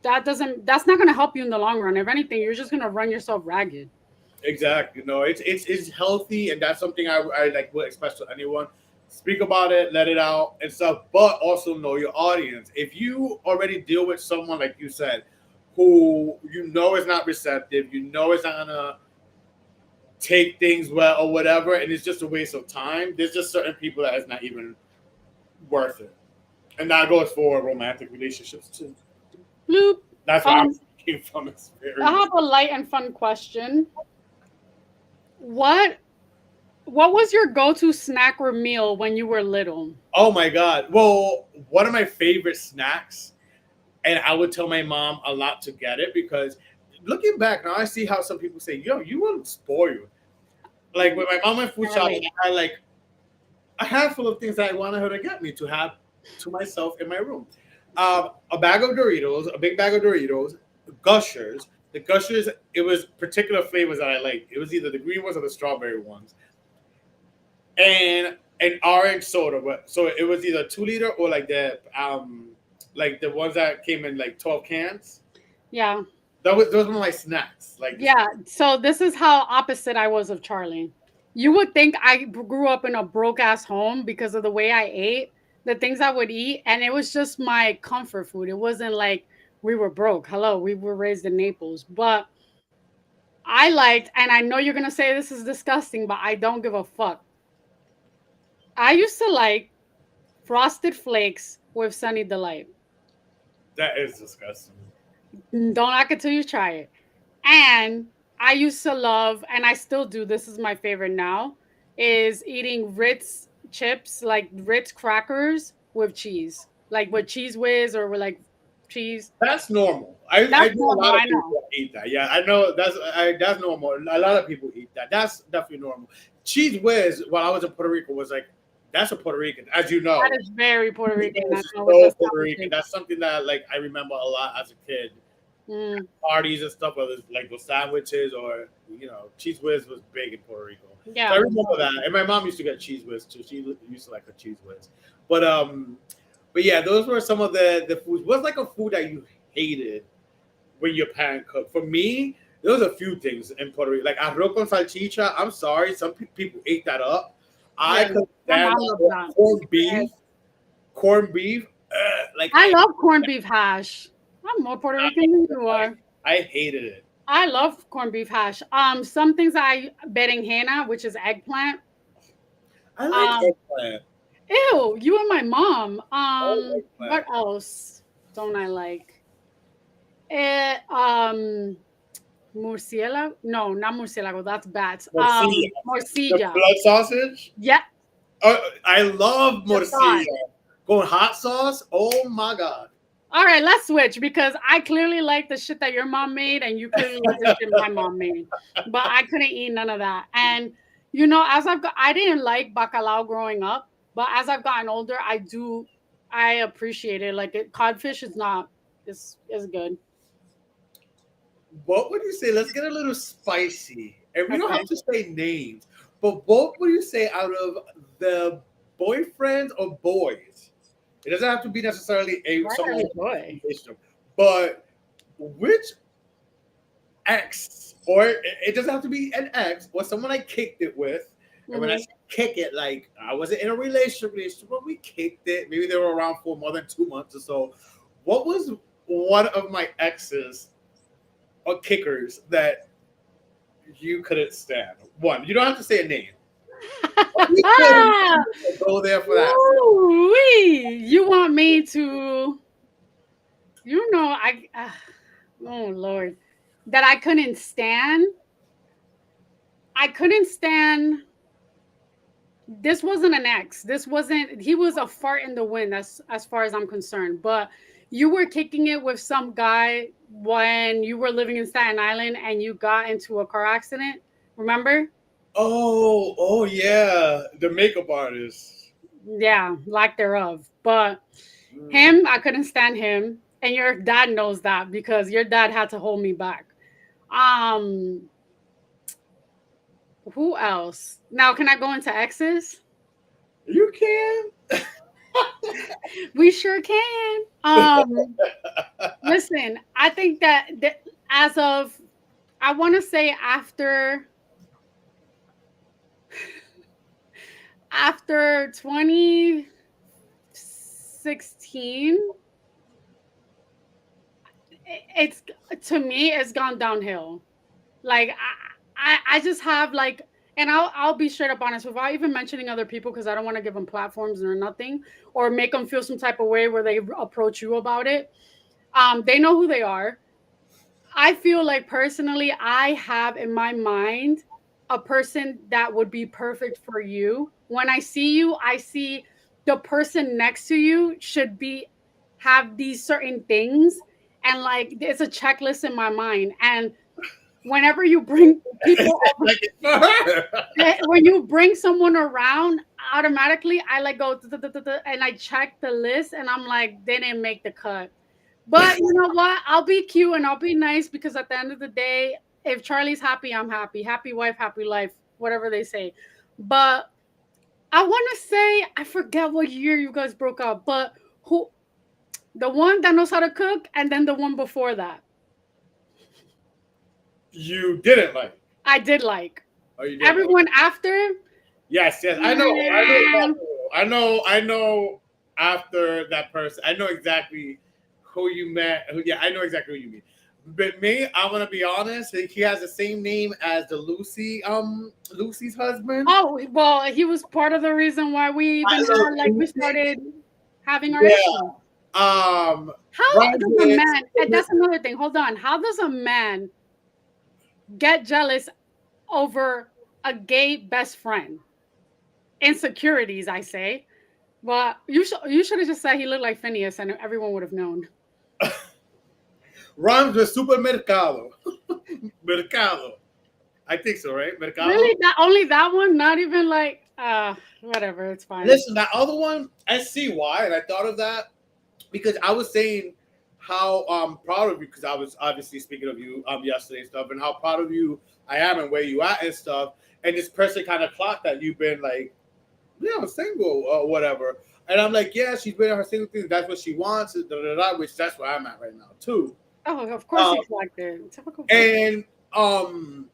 that's not gonna help you in the long run. If anything, you're just gonna run yourself ragged. exactly. No, it's healthy, and that's something I like would express to anyone. speak about it, let it out and stuff, but also know your audience. If you already deal with someone like you said, who you know is not receptive, you know is not gonna take things well or whatever, and it's just a waste of time. There's just certain people that is not even worth it, and that goes for romantic relationships too. Bloop. That's what I'm Um, speaking from I experience. have a light and fun question. What what was your go-to snack or meal when you were little? Oh my god! Well, one of my favorite snacks, and I would tell my mom a lot to get it because looking back now, I see how some people say, "Yo, you want spoiled." Like when my mom went food shopping, Really? I had like a handful of things that I wanted her to get me to have to myself in my room. A bag of Doritos, a big bag of Doritos, Gushers. The Gushers, it was particular flavors that I liked. It was either the green ones or the strawberry ones, and an orange soda. So it was either 2 liter or like the ones that came in like 12 cans. Yeah. Those were my snacks. Like Yeah. So this is how opposite I was of Charlie. You would think I grew up in a broke ass home because of the way I ate, the things I would eat, and it was just my comfort food. It wasn't like we were broke. Hello, we were raised in Naples. But I liked, and I know you're gonna say this is disgusting, but I don't give a fuck. I used to like frosted flakes with Sunny Delight. that is disgusting. Don't act it till you try it. And I used to love, and I still do, this is my favorite now, is eating Ritz chips, like Ritz crackers with cheese. Like with cheese whiz or with like cheese. That's normal. I That's know a normal, lot of I people know. eat that. Yeah, I know that's normal. A lot of people eat that. That's definitely normal. Cheese whiz, while I was in Puerto Rico, was like that's a Puerto Rican, as you That know. is very Puerto Cheese Rican. I whiz is know with so the Puerto Rican. sandwiches. That's something that like I remember a lot as a kid. Mm, Parties and stuff, whether it's like those sandwiches or cheese whiz was big in Puerto Rico. So I yeah. remember that. And my mom used to get cheese whiz too. She used to like a cheese whiz. But but yeah, those were some of the foods. What's like a food that you hated when your parent cooked? For me, there was a few things in Puerto Rico, like arroz con salchicha. I'm sorry, some people ate that up. I Yeah. could My stand mom that. loves Or that. corned beef. Like I love corned beef hash. I'm more Puerto Rican than you are. I hated it. I love corned beef hash. Some things I berenjena, which is eggplant. I like Um, eggplant. Ew, you and my mom. I like What eggplant. else don't I like? Murcielago? No, not murcielago. That's bats. Morcilla. The Morcilla. blood sausage. Yeah, I love the morcilla. sauce. Going hot sauce. Oh my god. All right, let's switch because I clearly like the shit that your mom made, and you clearly like the shit my mom made. But I couldn't eat none of that. And as I didn't like bacalao growing up, but as I've gotten older, I do. I appreciate it. Like codfish is not is good. What would you say? Let's get a little spicy, and we don't have Okay, to say names. But what would you say out of the boyfriends or boys? It doesn't have to be necessarily a right, someone boy. relationship, but which ex, or it doesn't have to be an ex, or someone I kicked it with. And when I Hmm. say kick it, like I wasn't in a relationship, but we kicked it. Maybe they were around for more than 2 months or so. What was one of my exes or kickers that you couldn't stand? One, you don't have to say a name. We couldn't go there for that. Ooh-wee. You want me to? Oh Lord, that I couldn't stand. I couldn't stand. This wasn't an ex. This wasn't. He was a fart in the wind. As far as I'm concerned. But you were kicking it with some guy when you were living in Staten Island and you got into a car accident. Remember? Oh yeah, the makeup artist. Yeah, lack thereof. But Mm. him, I couldn't stand him. And your dad knows that because your dad had to hold me back. Um, who else? Now, can I go into exes? You can. We sure can. Listen, I think that as of, I want to say after After 2016, it's to me it's gone downhill. Like I just have like, and I'll be straight up honest without even mentioning other people because I don't want to give them platforms or nothing or make them feel some type of way where they approach you about it. They know who they are. I feel like personally, I have in my mind a person that would be perfect for you. When I see you, I see the person next to you should be have these certain things, and like it's a checklist in my mind. And whenever you bring people over, Like it's for her. when you bring someone around, automatically I like go and I check the list, and I'm like, they didn't make the cut. But you know what? I'll be cute and I'll be nice because at the end of the day, if Charlie's happy, I'm happy. Happy wife, happy life, whatever they say. But I want to say, I forget what year you guys broke up, but who the one that knows how to cook and then the one before that. You didn't like. I did like. Oh, you didn't like. Everyone after, Yes, yes. I know. I know. Exactly. I know. I know. After that person, I know exactly who you met. Yeah, I know exactly who you mean. But me, I'm gonna be honest. He has the same name as the Lucy's husband. oh, well, he was part of the reason why we I even love had, like, we Lucy. started having our Yeah. issue. How does a Roderick. man, and that's another thing, hold on. How does a man get jealous over a gay best friend? Insecurities, I say. Well, you should have just said he looked like Phineas, and everyone would have known. Rhymes with supermercado. Mercado. I think so, right? Mercado. Really, that only that one? Not even like whatever. It's fine. Listen, that other one, I see why, and I thought of that because I was saying how proud of you because I was obviously speaking of you yesterday and stuff, and how proud of you I am and where you at and stuff. And this person kind of clocked that you've been like, yeah, I'm single or whatever. And I'm like, yeah, she's been in her single thing. That's what she wants, da, da, da, which that's where I'm at right now too. Oh, of course Um, he's like that. Typical person. and um,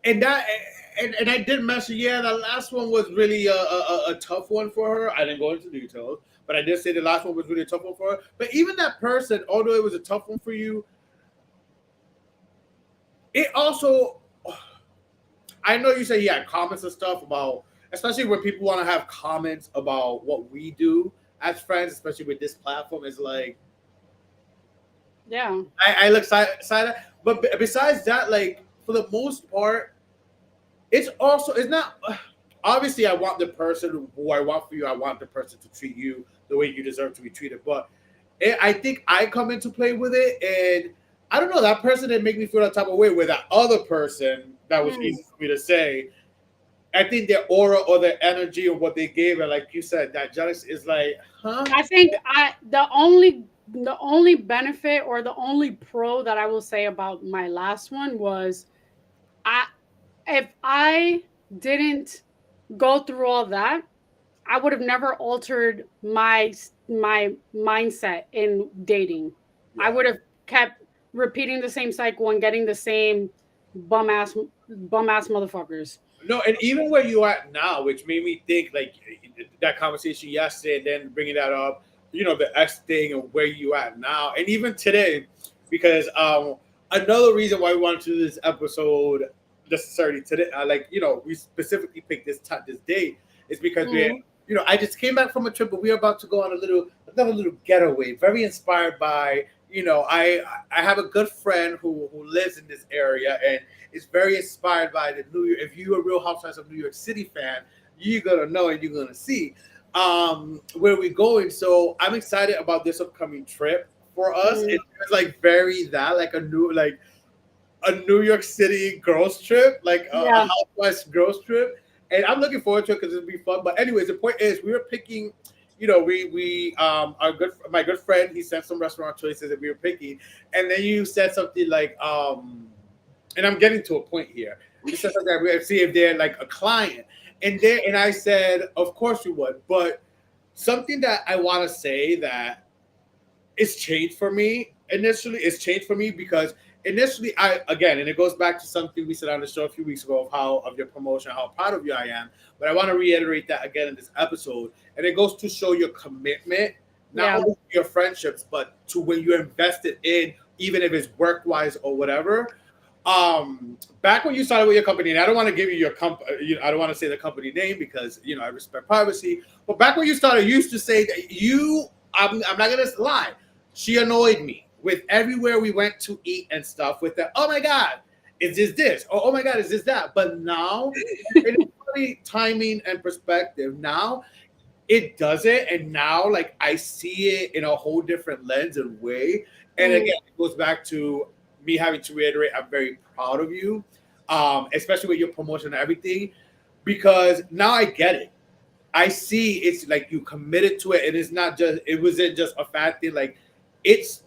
and that and I did mention, yeah, the last one was really a tough one for her. I didn't go into details, but I did say the last one was really a tough one for her. But even that person, although it was a tough one for you, it also, I know you say you had comments and stuff about, especially when people want to have comments about what we do as friends, especially with this platform. Is like Yeah. I look side, but besides that, like for the most part, it's also it's not. Obviously, I want the person who I want for you. I want the person to treat you the way you deserve to be treated. But I think I come into play with it, and I don't know, that person didn't make me feel that type of way. Where that other person, that was Mm. easy for me to say. I think their aura or their energy or what they gave, and like you said, that jealous is like, huh? I think the only benefit or the only pro that I will say about my last one was I if I didn't go through all that, I would have never altered my mindset in dating. I Yeah. would have kept repeating the same cycle and getting the same bum ass bum ass motherfuckers. No, and even where you at now, which made me think like that conversation yesterday, and then bringing that up, the X thing and where you at now, and even today, because another reason why we wanted to do this episode necessarily today, we specifically picked this date is because Mhm. I just came back from a trip, but we are about to go on another little getaway, very inspired by. I have a good friend who lives in this area and is very inspired by the New York. If you're a Real Housewives of New York City fan, you're gonna know and you're gonna see where we're going. So I'm excited about this upcoming trip for us. Mhm. It's like very that like a New York City girls trip, like a Yeah. Housewives girls trip, and I'm looking forward to it because it'll be fun. But anyways, the point is, we were picking. We our good my good friend, he sent some restaurant choices that we were picking, and then you said something like and I'm getting to a point here. You said something that we have to see if they're like a client, and I said, of course you would, but something that I want to say that it's changed for me initially. It's changed for me because initially, I again, and it goes back to something we said on the show a few weeks ago of how of your promotion, how proud of you I am. But I want to reiterate that again in this episode, and it goes to show your commitment, not Yeah. only to your friendships, but to when you're invested in, even if it's work wise or whatever. Back when you started with your company, and I don't want to give you your I don't want to say the company name because I respect privacy. But back when you started, you used to say that I'm not gonna lie, she annoyed me with everywhere we went to eat and stuff. With the oh my god, is this? Or oh my god, is this that? But now, it's really timing and perspective. Now it does it, and now like I see it in a whole different lens and way. And Mm. again, it goes back to me having to reiterate, I'm very proud of you, especially with your promotion and everything, because now I get it. I see it's like you committed to it, and it wasn't just a fat thing. Like it's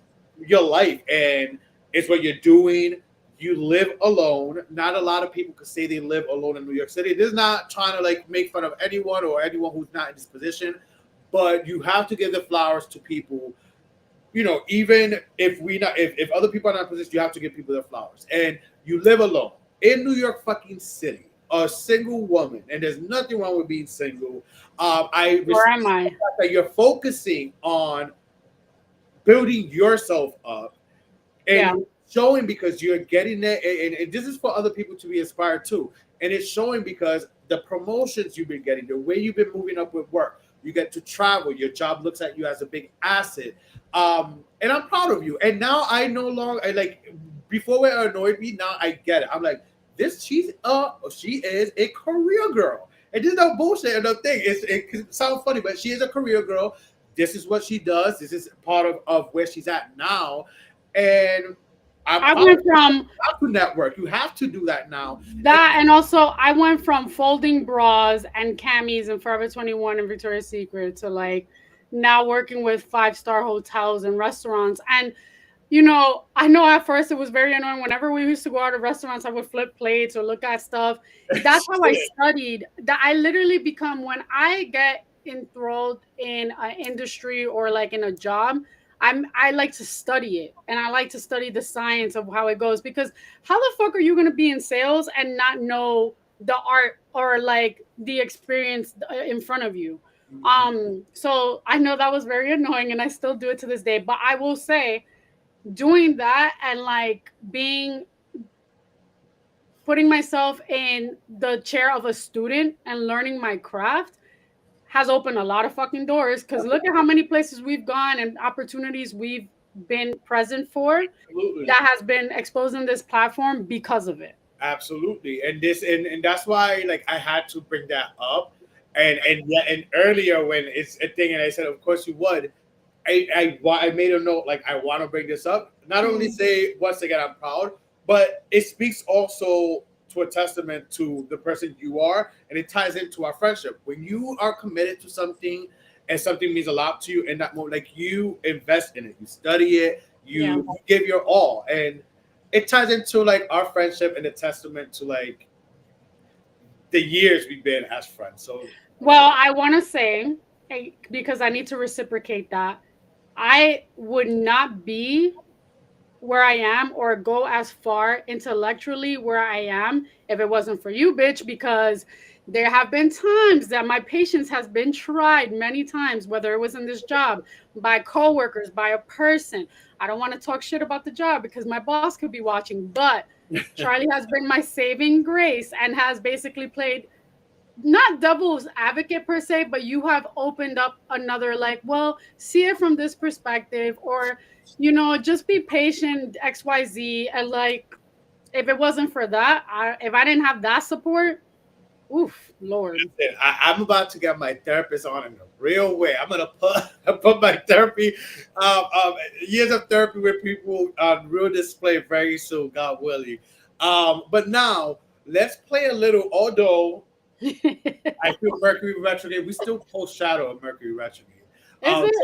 your life, and it's what you're doing. You live alone. Not a lot of people could say they live alone in New York City. This is not trying to like make fun of anyone or anyone who's not in this position, but you have to give the flowers to people. Even if other people are not in position, you have to give people their flowers. And you live alone in New York fucking city, a single woman, and there's nothing wrong with being single. I Or respect am I? that you're focusing on building yourself up Yeah. and showing because you're getting it, and this is for other people to be inspired too. And it's showing because the promotions you've been getting, the way you've been moving up with work, you get to travel. Your job looks at you as a big asset, and I'm proud of you. And now I no longer like before it annoyed me. Now I get it. I'm like she is a career girl, and this is no bullshit and no thing. It sounds funny, but she is a career girl. This is what she does. This is part of where she's at now, and I'm I proud of went you. from You have to network. You have to do that now. And that, and also I went from folding bras and camis and Forever 21 and Victoria's Secret to like now working with five-star hotels and restaurants. And I know at first it was very annoying. Whenever we used to go out to restaurants, I would flip plates or look at stuff. That's how I studied. That I literally become when I get enthralled in an industry or like in a job, I like to study it, and I like to study the science of how it goes, because how the fuck are you going to be in sales and not know the art or like the experience in front of you? So I know that was very annoying, and I still do it to this day, but I will say doing that and like being putting myself in the chair of a student and learning my craft has opened a lot of fucking doors, because look at how many places we've gone and opportunities we've been present for absolutely. that has been exposed in this platform because of it. Absolutely, and that's why like I had to bring that up, and yeah, and earlier when it's a thing, and I said, of course you would. I made a note like I want to bring this up. Not only Mm. say once again I'm proud, but it speaks also to a testament to the person you are, and it ties into our friendship. When you are committed to something, and something means a lot to you in that moment, like you invest in it, you study it, Yeah. you give your all, and it ties into like our friendship and a testament to like the years we've been as friends. So Well, I want to say, because I need to reciprocate that, I would not be where I am or go as far intellectually where I am if it wasn't for you, bitch, because there have been times that my patience has been tried many times, whether it was in this job, by coworkers, by a person. I don't want to talk shit about the job because my boss could be watching, but Charlie has been my saving grace and has basically played not devil's advocate per se, but you have opened up another, like, well, see it from this perspective, or just be patient, XYZ. And like, if it wasn't for that, if I didn't have that support, oof, Lord. I'm about to get my therapist on in a real way. I'm gonna put my therapy, years of therapy with people on real display very soon, God willing. But now let's play a little. Although Is I feel Mercury retrograde, we still post shadow of Mercury retrograde. it?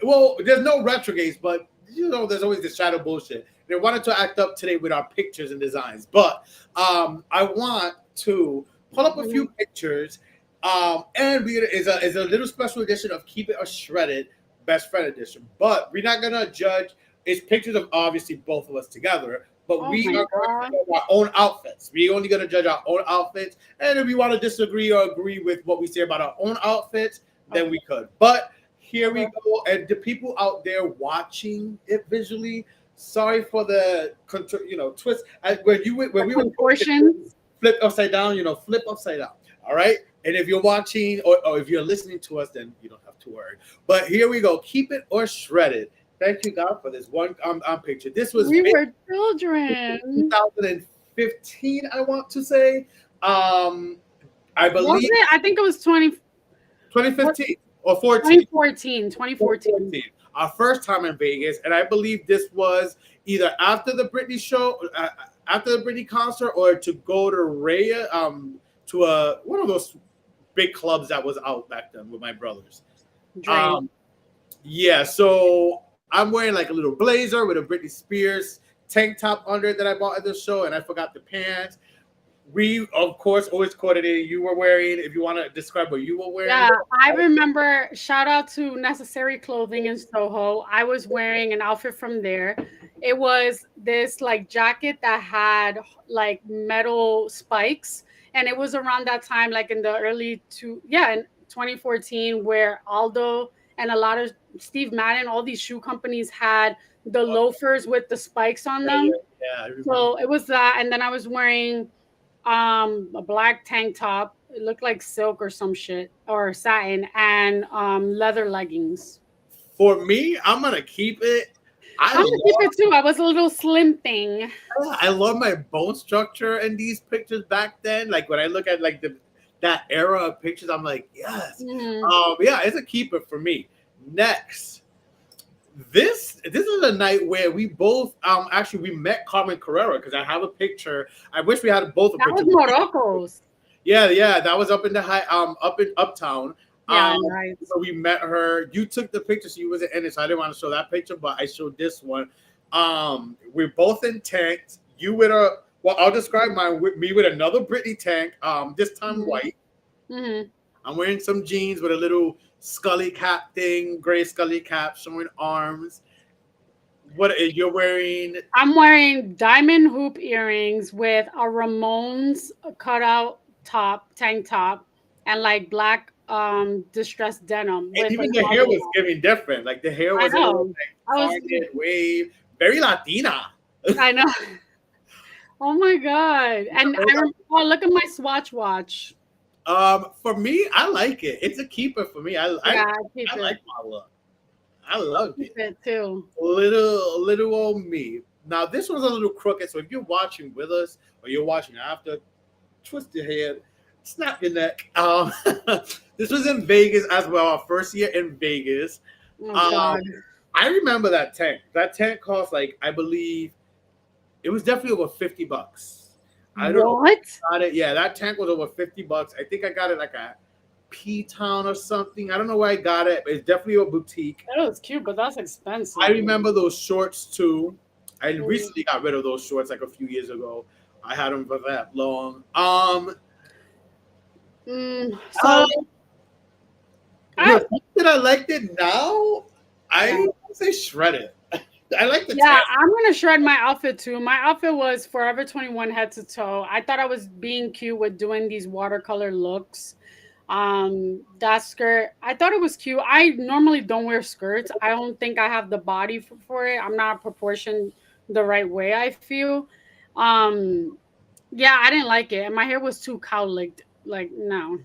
Well, there's no retrogrades, but there's always the shadow bullshit. They wanted to act up today with our pictures and designs, but I want to pull up a few pictures, and is a little special edition of Keep It a Shredded Best Friend Edition. But we're not gonna judge It's pictures of obviously both of us together, but Oh we my are going to god. judge our own outfits. We're only going to judge our own outfits, and if we want to disagree or agree with what we say about our own outfits, then we could. But here we Okay. go, and the people out there watching it visually, sorry for the twist. When The we were contortions. flip upside down, flip upside down. All right. And if you're watching or if you're listening to us, then you don't have to worry. But here we go. Keep it or shred it. Thank you, God, for this one picture. This was We were children. 2015, I want to say. I Was believe it? I think it was 2015 or 14. 2014. 2014. 2014. Our first time in Vegas, and I believe this was either after the Britney show, after the Britney concert, or to go to Raya, to one of those big clubs that was out back then with my brothers. Drake. Yeah, so I'm wearing like a little blazer with a Britney Spears tank top under it that I bought at the show, and I forgot the pants. We, of course, always coordinated. You were wearing, if you want to describe what you were wearing. Yeah, I remember. Shout out to Necessary Clothing in Soho. I was wearing an outfit from there. It was this like jacket that had like metal spikes, and it was around that time, like in the in 2014, where Aldo and a lot of Steve Madden, all these shoe companies had the loafers with the spikes on Yeah, them. yeah, I remember. So it was that, and then I was wearing a black tank top. It looked like silk or some shit or satin, and leather leggings. For me, I'm gonna keep it. I I'm gonna keep love it too. I was a little slim thing. I love my bone structure in these pictures back then. Like when I look at like that era of pictures, I'm like, yes. Mhm. Yeah, it's a keeper for me. Next, this is a night where we both actually we met Carmen Carrera because I have a picture. I wish we had both a That was picture. Morocco's. Yeah, that was up in the high up in Uptown. Yeah, Um, nice. so we met her. You took the picture, so you wasn't in it, so I didn't want to show that picture, but I showed this one. We're both in tanks. You with a well, I'll describe mine with me with another Britney tank. This time Mhm. white. Mhm. I'm wearing some jeans with a little scully cap thing, gray scully cap showing arms. What you're wearing? I'm wearing diamond hoop earrings with a Ramones cutout tank top, and like black distressed denim And with even an the hair was auto. giving different. Like the hair I was a little know. like I was. parted wave, very Latina. I know. Oh my god! And oh, look at my Swatch watch. For me, I like it. It's a keeper for me. Yeah, I keep I it. like my look. I I love keep it. it too. Little old me. Now this one's a little crooked, so if you're watching with us or you're watching after, twist your head, snap your neck. This was in Vegas as well. Our first year in Vegas. Oh Um, god! I remember that tent. That tent cost like I believe it was definitely over $50. I don't know. What? Got it. Yeah, that tank was over $50. I think I got it like a P Town or something. I don't know where I got it, but it's definitely a boutique. That was cute, but that's expensive. I remember those shorts too. I Mhm. recently got rid of those shorts like a few years ago. I had them for that long. So Um I that I liked it now. I yeah. would say shred it. I like the Yeah, tag. I'm gonna shred my outfit too. My outfit was Forever 21 head to toe. I thought I was being cute with doing these watercolor looks. That skirt, I thought it was cute. I normally don't wear skirts. I don't think I have the body for it. I'm not proportioned the right way, I feel. Um, yeah, I didn't like it. And my hair was too cowlicked. Like, no.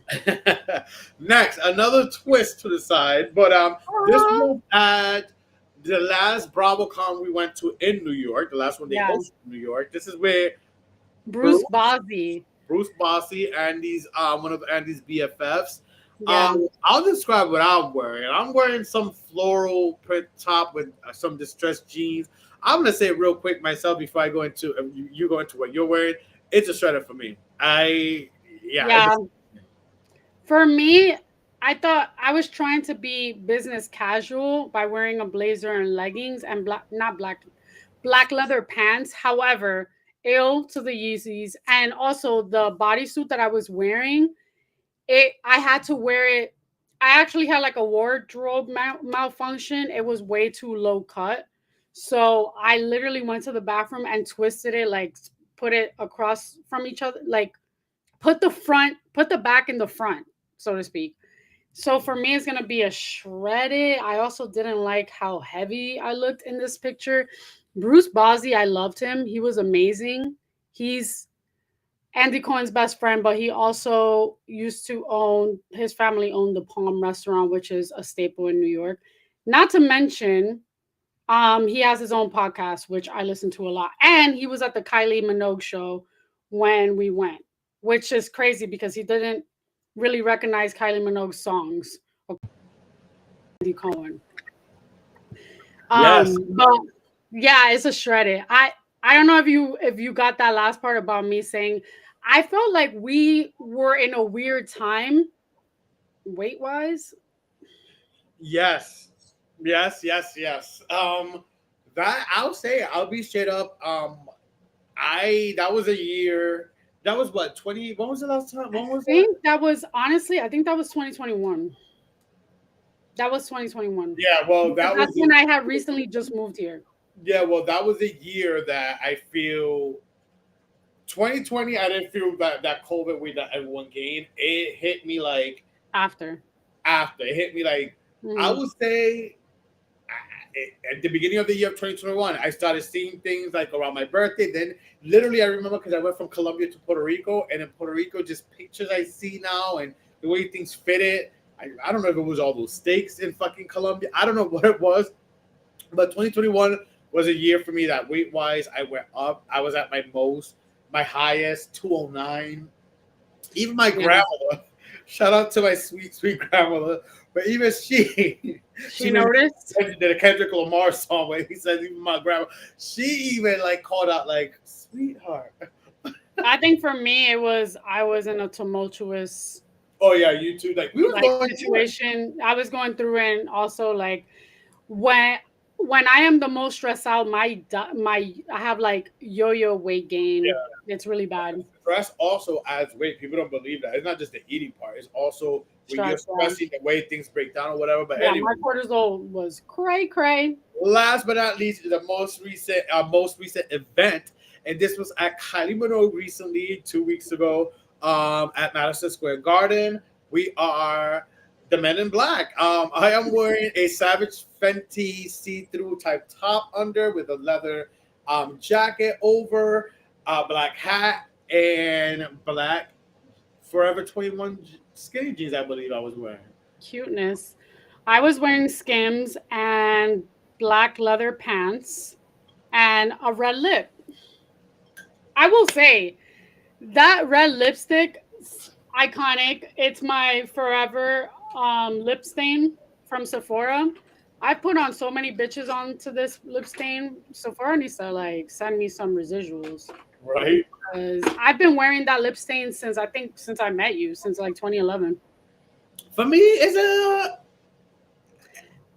Next, another twist to the side, but this Ah, was at the last BravoCon we went to in New York, the last one they yeah, hosted in New York. This is where Bruce Bruce, Bozzi. Bruce Bossy, Andy's one of Andy's BFFs. Yeah. I'll describe what I'm wearing. I'm wearing some floral print top with some distressed jeans. I'm gonna say it real quick myself before I go into you go into what you're wearing. It's a shredder for me. Yeah. For me, I thought I was trying to be business casual by wearing a blazer and leggings and not black leather pants. However, ill to the Yeezys and also the bodysuit that I was wearing, I had to wear it. I actually had like a wardrobe malfunction. It was way too low cut. So I literally went to the bathroom and twisted it, like put it across from each other, like put the back in the front, so to speak. So for me, it's gonna be a shredded. I also didn't like how heavy I looked in this picture. Bruce Bozzi, I loved him. He was amazing. He's Andy Cohen's best friend, but he also used to own, his family owned the Palm Restaurant, which is a staple in New York. Not to mention, he has his own podcast, which I listen to a lot. And he was at the Kylie Minogue show when we went, which is crazy because he didn't really recognize Kylie Minogue's songs. Andy Cohen. Yes. But yeah, it's a shredded. I don't know if you got that last part about me saying I felt like we were in a weird time weight wise. Yes. Yes. Yes. Yes. That I'll say, I'll be straight up. I that was a year. That was what 20. When was the last time? I When was that? think that was honestly, I think that was 2021. That was 2021. Yeah. Well, Because that was that's when I had recently just moved here. yeah. Well, that was a year that I feel 2020. I didn't feel that COVID weight that everyone gained. It hit me like After. after. It hit me like I Mhm. would say at the beginning of the year of 2021, I started seeing things like around my birthday. Then, literally, I remember because I went from Colombia to Puerto Rico, and in Puerto Rico, just pictures I see now and the way things fitted. I don't know if it was all those steaks in fucking Colombia. I don't know what it was, but 2021 was a year for me that weight wise, I went up. I was at my highest, 209. Even my Yeah. grandmother, shout out to my sweet, sweet grandmother, but even she, She she did noticed. the Kendrick Lamar song where he says, even my grandma, she even like called out, like, sweetheart. I think for me it was I was in a tumultuous Oh, yeah, you too. Like, we was like going through it. situation. I was going through it, and also like when when I am the most stressed out, my I have like yo-yo weight gain. Yeah. It's really bad. Stress also adds weight. People don't believe that. It's not just the eating part, it's also when you're Stress. Yeah. stressing the way things break down or whatever. But Yeah, anyway, my cortisol was cray cray. last but not least, the most recent event, and this was at Kylie Minogue recently, 2 weeks ago, at Madison Square Garden. We are the Men in Black. I am wearing a Savage Fenty see-through type top under with a leather jacket over, black hat, and black Forever 21 skinny jeans. I believe I was wearing. Cuteness. I was wearing Skims and black leather pants and a red lip. I will say that red lipstick, iconic. It's my forever lip stain from Sephora. I put on so many bitches onto this lip stain. Sephora needs to like send me some residuals Right. because I've been wearing that lip stain since I think since I met you, since like 2011. For me, it's a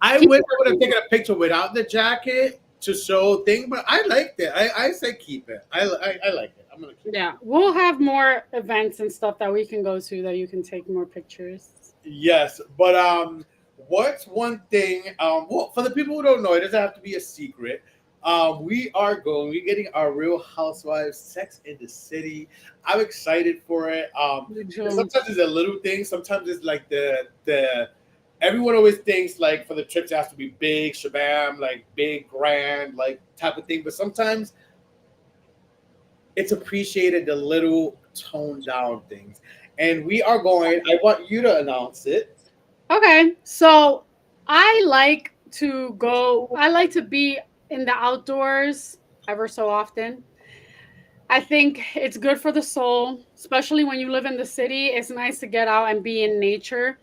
I Keep wish it I would have clean. taken a picture without the jacket to show thing, but I liked it. I say keep it. I like it. I'm gonna keep it. Yeah, we'll have more events and stuff that we can go to that you can take more pictures. Yes, but what's one thing? Well, for the people who don't know, it doesn't have to be a secret. We're getting our Real Housewives Sex in the City. I'm excited for it. June. Sometimes it's a little thing. Sometimes it's like the everyone always thinks like for the trips it has to be big, shabam, like big, grand, like type of thing. But sometimes it's appreciated the little toned down things. And we are going. I want you to announce it. Okay, so I like to be in the outdoors ever so often. I think it's good for the soul, especially when you live in the city. It's nice to get out and be in nature.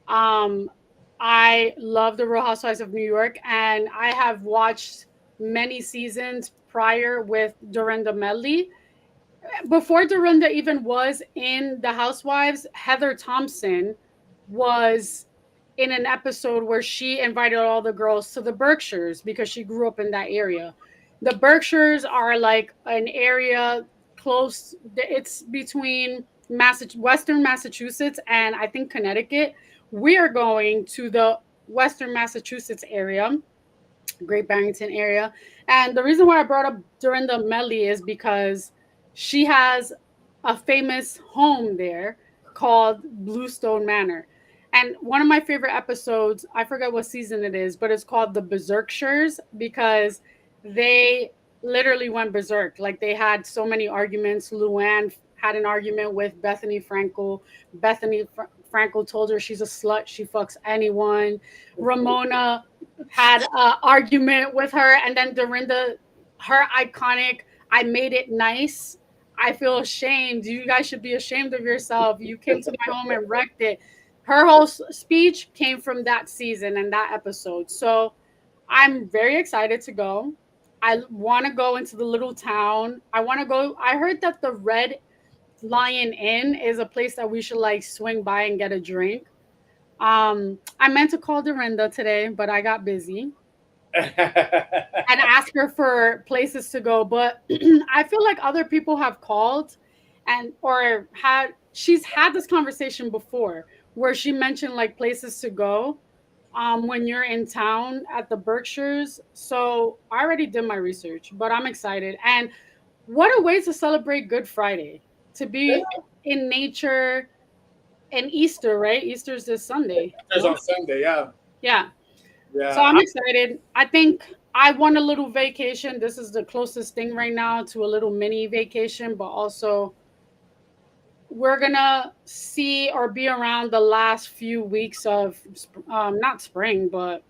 Um, I love the Real Housewives of New York, and I have watched many seasons prior with Dorinda Medley. Before Dorinda even was in the Housewives, Heather Thompson was in an episode where she invited all the girls to the Berkshires because she grew up in that area. The Berkshires are like an area close, it's between Western Massachusetts and I think Connecticut. We are going to the Western Massachusetts area Great Barrington area. And the reason why I brought up Dorinda Melly is because she has a famous home there called Bluestone Manor. And one of my favorite episodes, I forget what season it is, but it's called The Berserkshires because they literally went berserk. Like they had so many arguments. Luann had an argument with Bethany Frankel. Frankel told her she's a slut. She fucks anyone. Ramona had an argument with her, and then Dorinda, her iconic, I made it nice. I feel ashamed. You guys should be ashamed of yourself. You came to my home and wrecked it. Her whole speech came from that season and that episode. So I'm very excited to go. I want to go into the little town. I want to go. I heard that the Red Lion Inn is a place that we should like swing by and get a drink. I meant to call Dorinda today, but I got busy and ask her for places to go. But I feel like other people have called and or had she's had this conversation before where she mentioned like places to go when you're in town at the Berkshires. So I already did my research, but I'm excited. And what a way to celebrate Good Friday to be in nature and Easter, right? Easter's this Sunday. There's on Sunday, yeah. Yeah. So Yeah. I'm excited. I think I want a little vacation. This is the closest thing right now to a little mini vacation, but also we're gonna see or be around the last few weeks of not spring, but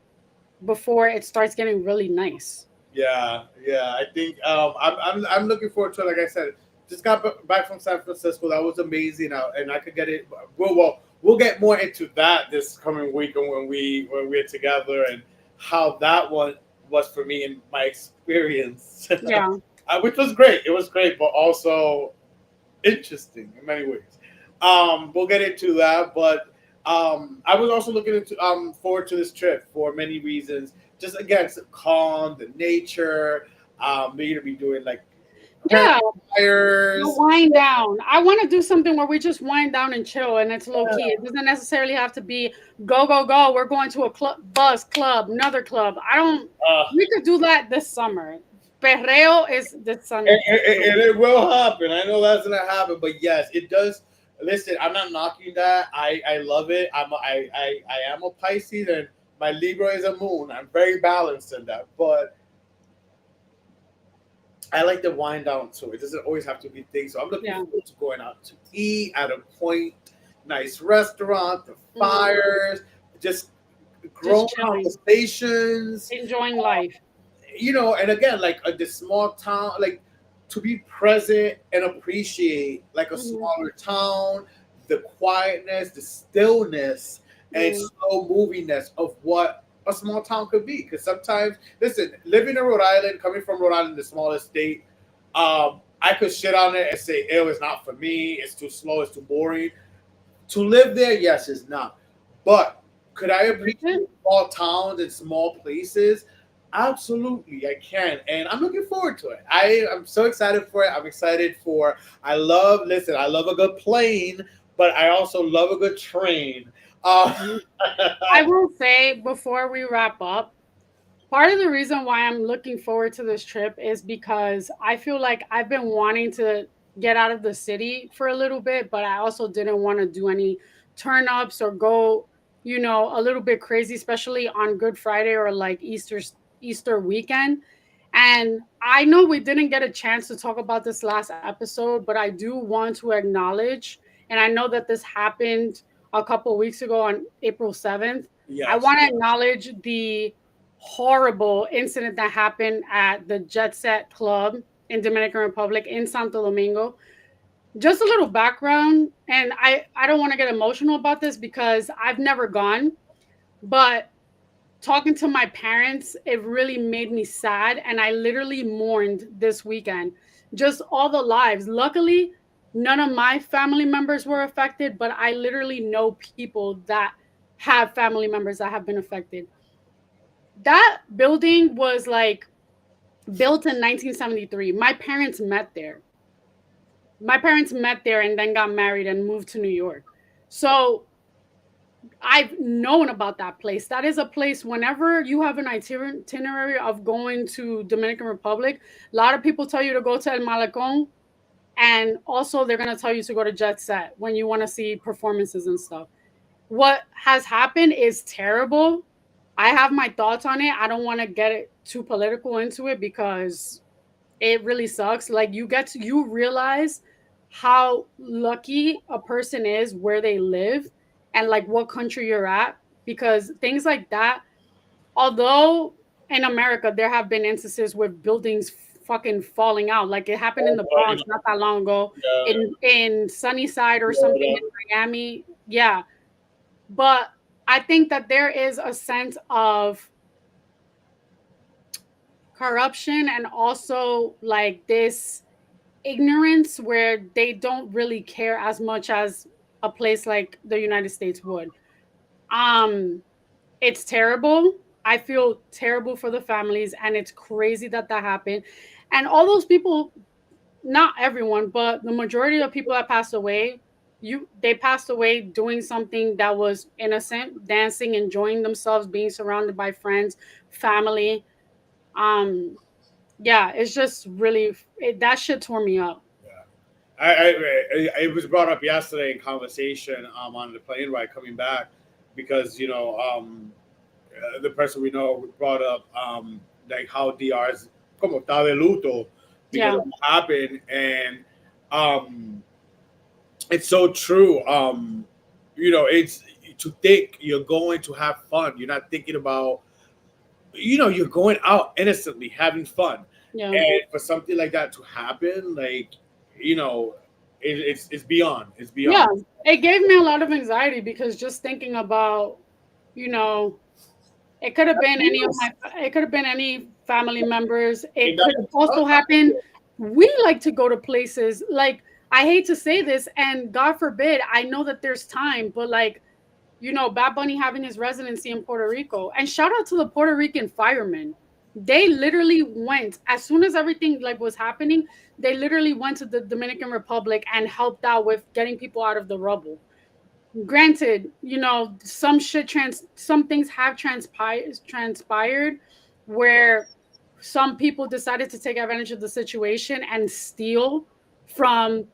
before it starts getting really nice. Yeah, yeah. I think I'm looking forward to it. Like I said, just got back from San Francisco. That was amazing, and I could get it. We'll get more into that this coming week and when we're together and how that one was for me and my experience, Yeah. which was great. It was great, but also interesting in many ways. We'll get into that, but I was also looking into forward to this trip for many reasons. Just again, it's calm, the nature. We're gonna be doing like Yeah. campfires. Wind down. I want to do something where we just wind down and chill and it's low key. It doesn't necessarily have to be go, go, go. We're going to a club, buzz club, another club. I don't, Uh, we could do that this summer. Perreo is this summer. it will happen. I know that's gonna happen, but yes, it does. Listen, I'm not knocking that. I love it. I am a Pisces, and my Libra is a Moon. I'm very balanced in that, but I like to wind down too. It doesn't always have to be things. So I'm looking Yeah. forward to going out to eat at a point, nice restaurant, the Mhm. fires, just Just grown chilling, conversations, enjoying life. and again, like the small town, like to be present and appreciate like a Hmm. smaller town, the quietness, the stillness, and Mm. slow movingness of what a small town could be. Because sometimes, listen, living in Rhode Island, coming from Rhode Island, the smallest state, I could shit on it and say, "Ew, it's not for me. It's too slow. It's too boring." To live there, yes, it's not. But could I Is it? appreciate small towns and small places? Absolutely, I can, and I'm looking forward to it. I'm so excited for it. I'm excited for. Listen, I love a good plane, but I also love a good train. Uh, I will say before we wrap up, part of the reason why I'm looking forward to this trip is because I feel like I've been wanting to get out of the city for a little bit, but I also didn't want to do any turn ups or go, a little bit crazy, especially on Good Friday or like Easter weekend. And I know we didn't get a chance to talk about this last episode, but I do want to acknowledge, and I know that this happened a couple weeks ago on April 7th. I yes, want to acknowledge the horrible incident that happened at the Jet Set Club in Dominican Republic in Santo Domingo. Just a little background, and I don't want to get emotional about this because I've never gone, but talking to my parents, it really made me sad, and I literally mourned this weekend. Just all the lives. Luckily, none of my family members were affected, but I literally know people that have family members that have been affected. That building was like built in 1973. My parents met there. My parents met there and then got married and moved to New York. So I've known about that place. That is a place whenever you have an itinerary of going to Dominican Republic, a lot of people tell you to go to El Malecon, and also they're going to tell you to go to Jet Set when you want to see performances and stuff. What has happened is terrible. I have my thoughts on it. I don't want to get it too political into it because it really sucks. Like you realize how lucky a person is where they live and like what country you're at, because things like that, although in America there have been instances with buildings fucking falling out, like it happened in the You Bronx know, not that long ago, yeah, in Sunnyside or something Florida. in Miami. Yeah, but I think that there is a sense of corruption and also like this ignorance where they don't really care as much as a place like the United States would. Um it's terrible. I feel terrible for the families, and it's crazy that that happened. And all those people, not everyone, but the majority of people that passed away, they passed away doing something that was innocent, dancing, enjoying themselves, being surrounded by friends, family. Um yeah, it's just really that shit tore me up. Yeah. It was brought up yesterday in conversation on the plane ride coming back because the person we know brought up like how DR's como está de luto because Yeah. of what happened, and um it's so true. It's to think you're going to have fun. You're not thinking about, you're going out innocently having fun, Yeah. and for something like that to happen, like, you know, it's beyond. It's Yeah, beyond. it gave me a lot of anxiety because just thinking about, you know, it could have been any of my, it could have been any family members. It And that could have also happened. We like to go to places like, I hate to say this, and God forbid, I know that there's time, but like, Bad Bunny having his residency in Puerto Rico. And shout out to the Puerto Rican firemen. They literally went as soon as everything like was happening. They literally went to the Dominican Republic and helped out with getting people out of the rubble. Granted, some things have transpired where some people decided to take advantage of the situation and steal from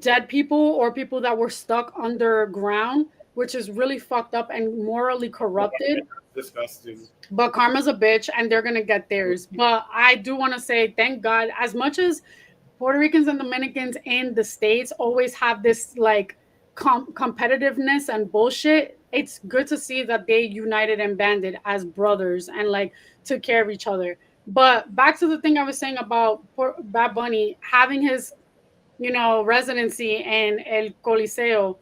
dead people or people that were stuck underground, which is really fucked up and morally corrupted. disgusting. But karma's a bitch and they're gonna get theirs. But I do want to say thank God, as much as Puerto Ricans and Dominicans in the States always have this like competitiveness and bullshit, it's good to see that they united and banded as brothers and like took care of each other. But back to the thing I was saying about Bad Bunny having his, residency in El Coliseo,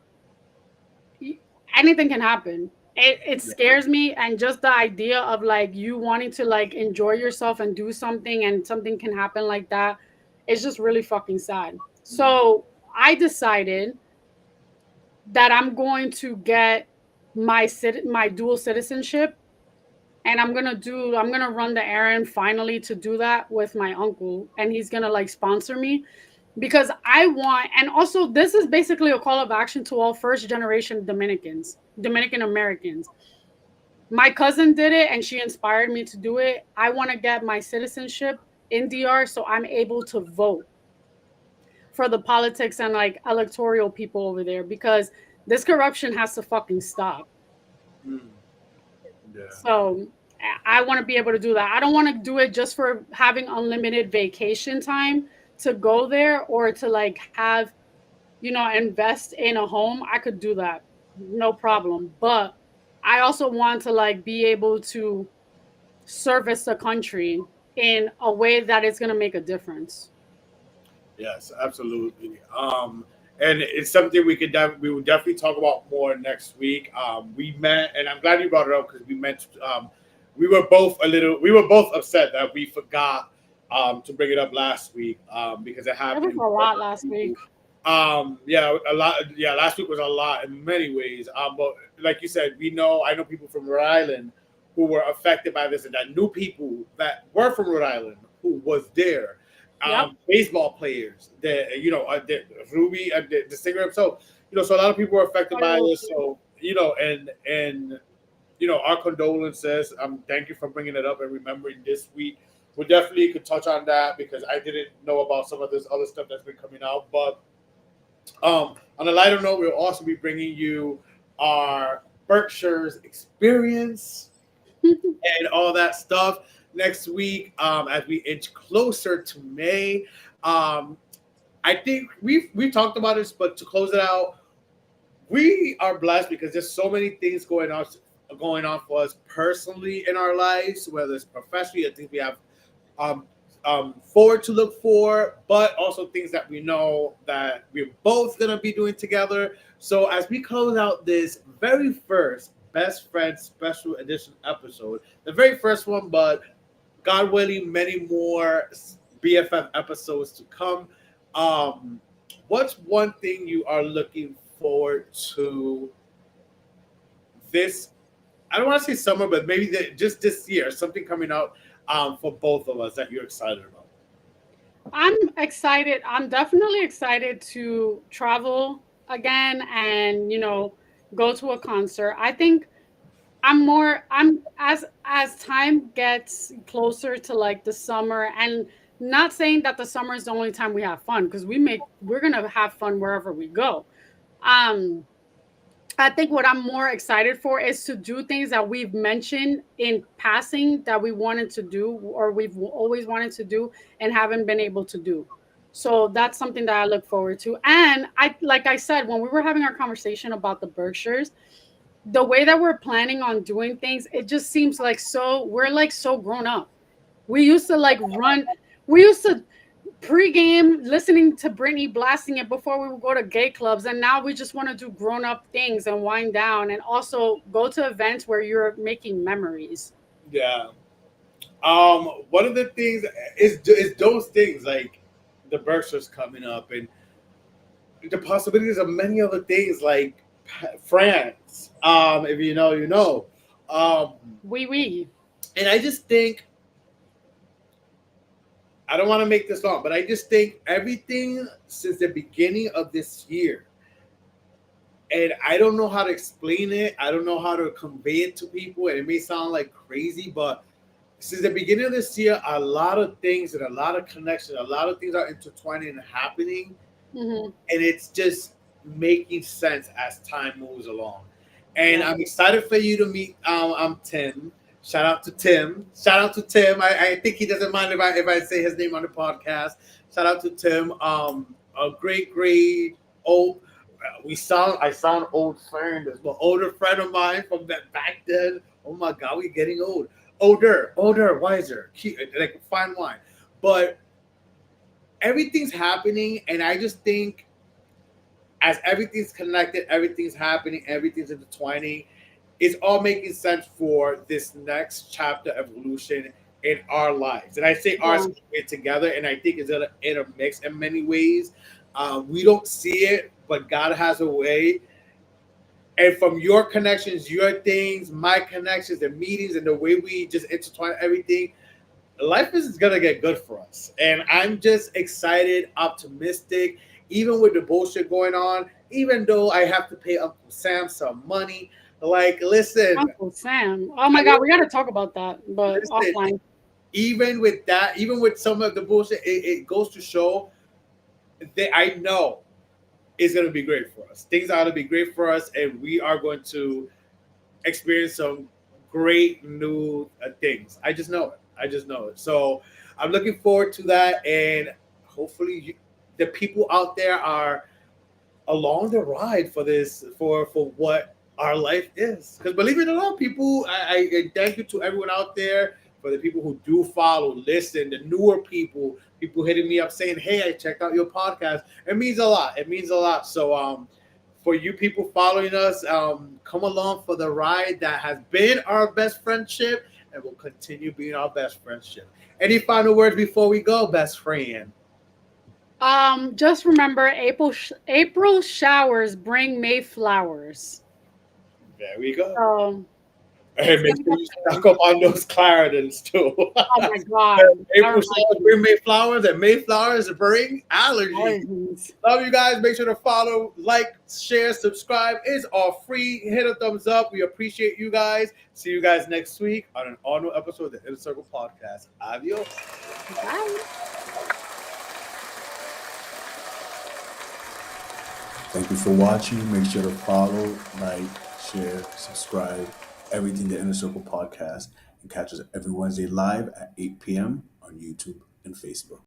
anything can happen. It scares me, and just the idea of like you wanting to like enjoy yourself and do something and something can happen like that, it's just really fucking sad. So I decided that I'm going to get my dual citizenship, and I'm gonna run the errand finally to do that with my uncle, and he's gonna like sponsor me because I want, and also this is basically a call of action to all first generation Dominican Americans. My cousin did it and she inspired me to do it. I want to get my citizenship in DR so I'm able to vote for the politics and like electoral people over there, because this corruption has to fucking stop. Mm, yeah. So I want to be able to do that. I don't want to do it just for having unlimited vacation time to go there or to like have, invest in a home. I could do that. No problem. But I also want to like be able to service the country in a way that is going to make a difference. Yes, absolutely. And it's something we will definitely talk about more next week. We met, and I'm glad you brought it up because we met. We were both upset that we forgot to bring it up last week because it It was happened. a lot last week. Yeah, a lot. Yeah, last week was a lot in many ways. But like you said, I know people from Rhode Island who were affected by this, and I knew people that were from Rhode Island who was there. Yep. Baseball players, the Ruby, the singer himself. So a lot of people were affected by this. So and our condolences. Thank you for bringing it up and remembering this week. We definitely could touch on that because I didn't know about some of this other stuff that's been coming out. But on a lighter note, we'll also be bringing you our Berkshire's experience and all that stuff next week as we inch closer to May. Um, I think we've talked about this, but to close it out, we are blessed because there's so many things going on for us personally in our lives, whether it's professionally. I think we have um, forward to look for, but also things that we know that we're both gonna be doing together. So as we close out this very first Best Friends Special Edition episode, the very first one, but God willing, many more BFF episodes to come. Um, what's one thing you are looking forward to this? I don't want to say summer, but maybe just this year, something coming out for both of us that you're excited about. I'm excited. I'm definitely excited to travel again and, go to a concert. I think I'm as time gets closer to like the summer, and not saying that the summer is the only time we have fun, because we're going to have fun wherever we go. Um I think what I'm more excited for is to do things that we've mentioned in passing that we wanted to do, or we've always wanted to do and haven't been able to do. So that's something that I look forward to. And like I said, when we were having our conversation about the Berkshires, the way that we're planning on doing things, it just seems like we're like so grown up. We used to like run, we used to pre-game listening to Britney blasting it before we would go to gay clubs, and now we just want to do grown-up things and wind down and also go to events where you're making memories. Yeah. One of the things is those things like the Berkshires coming up and the possibilities of many other things like France. If you know, you know. Um, We. and I just think I don't want to make this long, but I just think everything since the beginning of this year, and I don't know how to explain it. I don't know how to convey it to people, and it may sound like crazy, but since the beginning of this year, a lot of things and a lot of connections, a lot of things are intertwining and happening, Hmm. and it's just making sense as time moves along. And Yeah. I'm excited for you to meet. Tim. Shout out to Tim. Shout out to Tim. I think he doesn't mind if I say his name on the podcast. Shout out to Tim. A great old. I sound old friend, but older friend of mine from back then. Oh my God, we're getting old. Older, wiser, like fine wine. But everything's happening, and I just think as everything's connected, everything's happening, everything's intertwining, it's all making sense for this next chapter evolution in our lives. And I say ours Yeah. together, and I think it's in a mix in many ways. We don't see it, but God has a way. And from your connections, your things, my connections, the meetings, and the way we just intertwine everything, life is gonna get good for us. And I'm just excited, optimistic, even with the bullshit going on, even though I have to pay Uncle Sam some money. Like, listen, Uncle Sam. Oh my God, we got to talk about that, but listen, offline. even with that, even with some of the bullshit, it goes to show that I know it's gonna be great for us. Things are gonna be great for us, and we are going to experience some great new things. I just know it. I just know it. So I'm looking forward to that, and hopefully the people out there are along the ride for this for what our life is. Because believe it or not, people, I thank you to everyone out there for the people who do follow, listen, the newer people hitting me up saying, "Hey, I checked out your podcast." It means a lot. It means a lot. So for you people following us, come along for the ride that has been our best friendship and will continue being our best friendship. Any final words before we go, best friend? Just remember, April showers bring May flowers. There we go. So And make sure you stock up on those Claridans too. Oh my God. April Never showers mind. bring Mayflowers, and Mayflowers bring allergies. Allergies. Love you guys. Make sure to follow, like, share, subscribe. It's all free. Hit a thumbs up. We appreciate you guys. See you guys next week on an all new episode of the Inner Circle Podcast. Adios. Bye. Thank you for watching. Make sure to follow, like, share, subscribe, everything the Inner Circle Podcast, and catch us every Wednesday live at 8 p.m. on YouTube and Facebook.